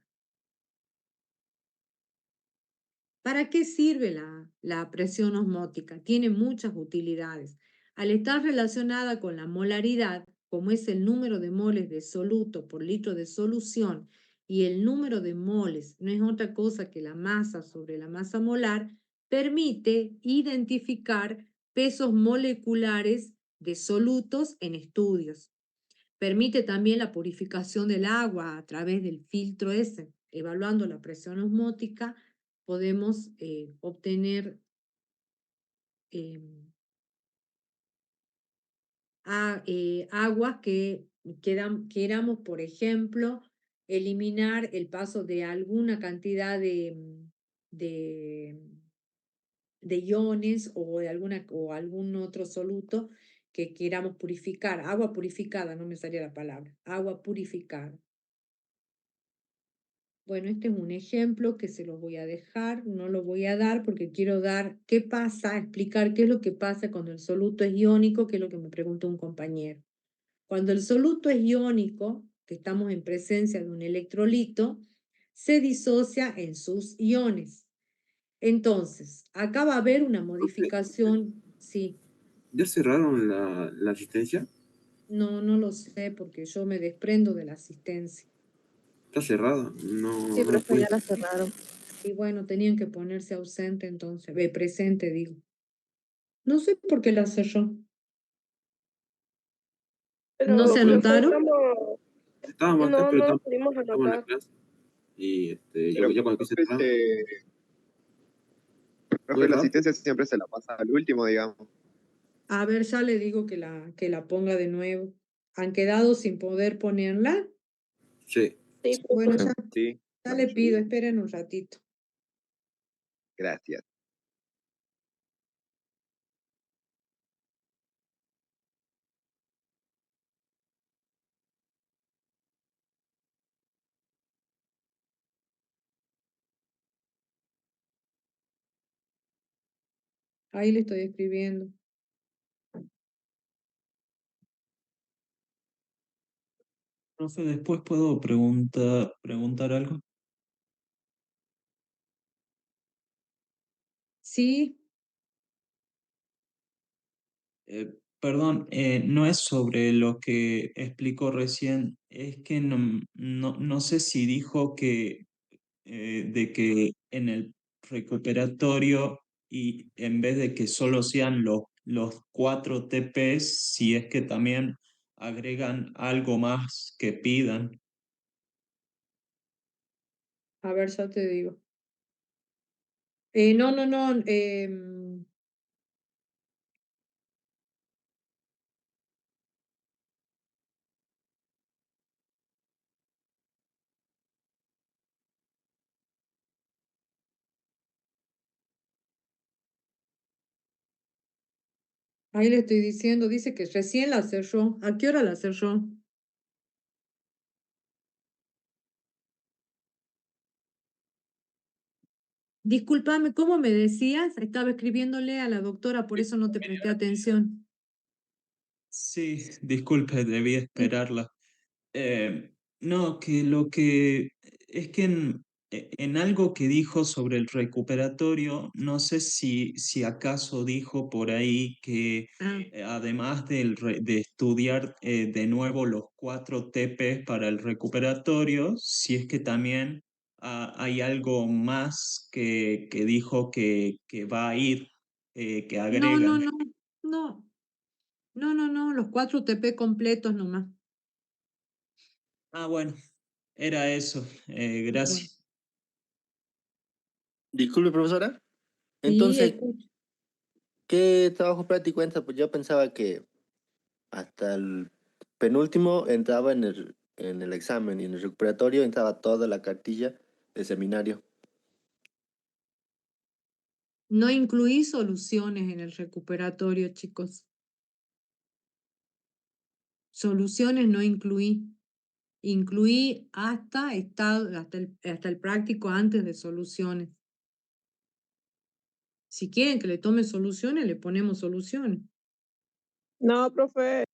¿Para qué sirve la presión osmótica? Tiene muchas utilidades. Al estar relacionada con la molaridad, como es el número de moles de soluto por litro de solución, y el número de moles no es otra cosa que la masa sobre la masa molar, permite identificar pesos moleculares de solutos en estudios. Permite también la purificación del agua a través del filtro ese. Evaluando la presión osmótica, podemos obtener aguas que queramos, por ejemplo, eliminar el paso de alguna cantidad de iones o algún otro soluto que queramos purificar. Agua purificada, no me salía la palabra. Agua purificada. Bueno, este es un ejemplo que se los voy a dejar, no lo voy a dar porque quiero dar qué pasa, explicar qué es lo que pasa cuando el soluto es iónico, que es lo que me preguntó un compañero. Cuando el soluto es iónico, que estamos en presencia de un electrolito, se disocia en sus iones. Entonces, acá va a haber una modificación, sí. ¿Ya cerraron la asistencia? No, no lo sé porque yo me desprendo de la asistencia. Está cerrada, no. Sí, no profe, puede. ya la cerraron. Y bueno, tenían que ponerse ausente entonces, presente digo. No sé por qué la cerró. Pero, ¿No se anotaron? Estábamos acá, No, pero no lo estamos pudimos en la anotar. clase. Y Pero, ya cuando quise profe, entrar, Profe, la rápido. asistencia siempre se la pasa al último, digamos. A ver, ya le digo que la ponga de nuevo. ¿Han quedado sin poder ponerla? Sí. Sí, Bueno, profe. Sí, ya le pido, esperen un ratito. gracias. Ahí le estoy escribiendo. Profe, después puedo preguntar algo. Sí, Perdón, no es sobre lo que explicó recién, es que no sé si dijo que de que en el recuperatorio y en vez de que solo sean los 4 TPs, si es que también agregan algo más que pidan. a ver, ya te digo. No. Ahí le estoy diciendo, dice que recién la cerró. ¿A qué hora la cerró? Discúlpame, ¿cómo me decías? Estaba escribiéndole a la doctora, por eso no te presté atención. Sí, disculpe, debí esperarla. No, que lo que es que en algo que dijo sobre el recuperatorio, no sé si acaso dijo por ahí que Ah, además de estudiar de nuevo los 4 TPs para el recuperatorio, si es que también hay algo más que dijo que va a ir, que no, agregan. no, no, no, no, los 4 TP completos nomás. Ah, bueno, era eso. Bueno, Gracias. Disculpe, profesora. sí, Entonces, escucho. ¿qué trabajo práctico entra? Pues yo pensaba que hasta el penúltimo entraba en el examen y en el recuperatorio entraba toda la cartilla de seminario. No incluí soluciones en el recuperatorio, chicos. Soluciones no incluí. Incluí hasta el práctico antes de soluciones. Si quieren que le tome soluciones, le ponemos soluciones. No, profe.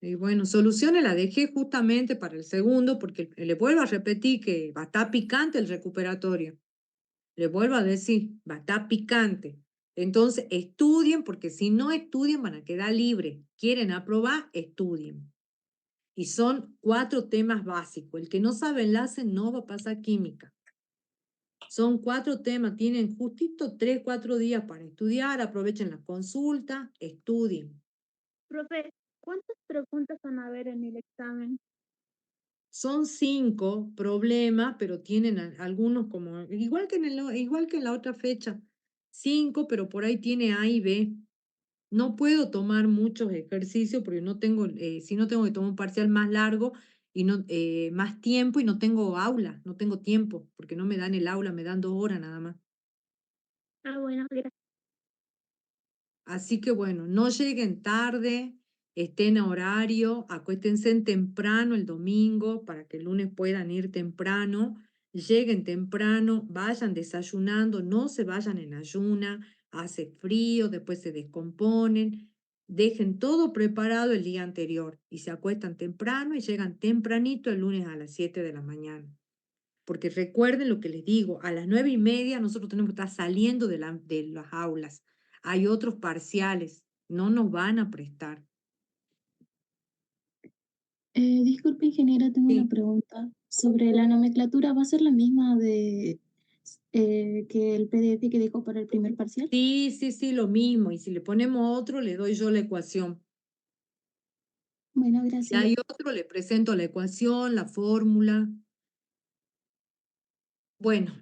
Y bueno, soluciones la dejé justamente para el segundo, porque le vuelvo a repetir que va a estar picante el recuperatorio. Le vuelvo a decir, va a estar picante. Entonces, estudien, porque si no estudian van a quedar libres. Quieren aprobar, estudien. Y son 4 temas básicos. El que no sabe enlace no va a pasar química. Son 4 temas, tienen justito 3, 4 días para estudiar, aprovechen la consulta, estudien. Profe, ¿cuántas preguntas van a haber en el examen? Son 5 problemas, pero tienen algunos como, igual que en la otra fecha, 5, pero por ahí tiene A y B. No puedo tomar muchos ejercicios porque no tengo, si no tengo que tomar un parcial más largo y no, más tiempo y no tengo aula, no tengo tiempo, porque no me dan el aula, me dan 2 horas nada más. Ah, bueno, gracias. Así que bueno, no lleguen tarde, estén a horario, acuéstense temprano el domingo para que el lunes puedan ir temprano, lleguen temprano, vayan desayunando, no se vayan en ayuna, hace frío, después se descomponen, dejen todo preparado el día anterior y se acuestan temprano y llegan tempranito el lunes a las 7 de la mañana. Porque recuerden lo que les digo, a las 9:30 nosotros tenemos que estar saliendo de las aulas. Hay otros parciales, no nos van a prestar. Disculpe, ingeniera, tengo una pregunta. Sobre la nomenclatura, ¿va a ser la misma que el PDF que dijo para el primer parcial? Sí, lo mismo. Y si le ponemos otro, le doy yo la ecuación. Bueno, Si gracias. hay otro, le presento la ecuación, la fórmula. Bueno,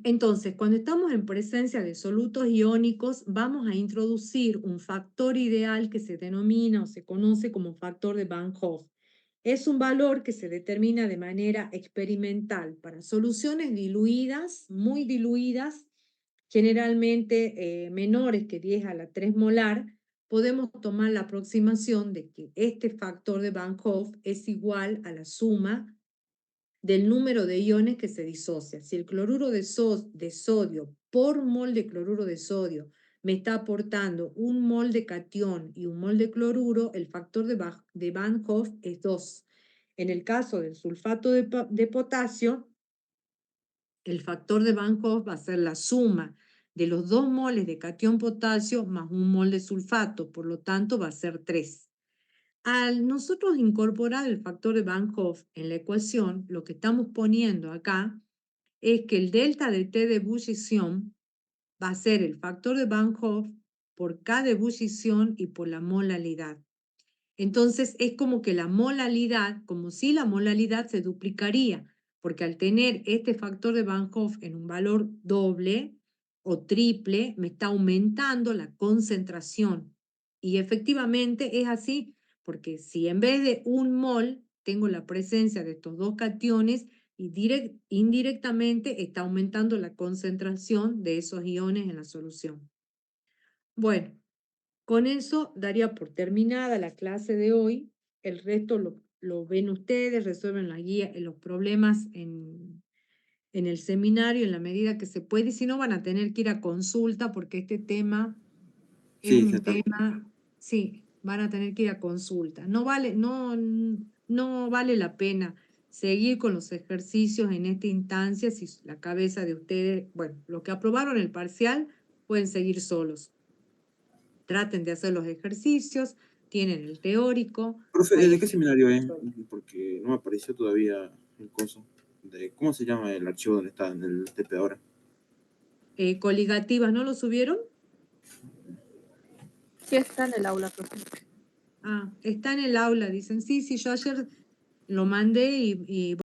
Entonces, cuando estamos en presencia de solutos iónicos, vamos a introducir un factor ideal que se denomina o se conoce como factor de Van Hoff. Es un valor que se determina de manera experimental para soluciones diluidas, muy diluidas, generalmente menores que 10 a la 3 molar. Podemos tomar la aproximación de que este factor de Van Hoff es igual a la suma del número de iones que se disocia. Si el cloruro de sodio por mol de cloruro de sodio me está aportando un mol de catión y un mol de cloruro, el factor de Van Hoff es 2. En el caso del sulfato de potasio, el factor de Van Hoff va a ser la suma de los 2 moles de catión potasio más un mol de sulfato, por lo tanto va a ser 3. Al nosotros incorporar el factor de Van Hoff en la ecuación, lo que estamos poniendo acá es que el delta de T de ebullición va a ser el factor de Van Hoff por K de ebullición y por la molalidad. Entonces es como que la molalidad, como si la molalidad se duplicaría, porque al tener este factor de Van Hoff en un valor doble o triple, me está aumentando la concentración. Y efectivamente es así, porque si en vez de un mol tengo la presencia de estos dos cationes, y indirectamente está aumentando la concentración de esos iones en la solución. Bueno, con eso daría por terminada la clase de hoy. El resto lo ven ustedes, resuelven la guía, los problemas en el seminario en la medida que se puede. Y si no, van a tener que ir a consulta porque este tema es Sí, un tema, sí, van a tener que ir a consulta. No vale la pena seguir con los ejercicios en esta instancia si la cabeza de ustedes, bueno, los que aprobaron el parcial pueden seguir solos. Traten de hacer los ejercicios, tienen el teórico. Profe, ahí ¿de qué seminario es? Porque no me apareció todavía el coso. ¿Cómo se llama el archivo donde está en el TP ahora? Coligativas, ¿no lo subieron? Sí está en el aula, profe. Ah, está en el aula, dicen. Sí, yo ayer lo mandé y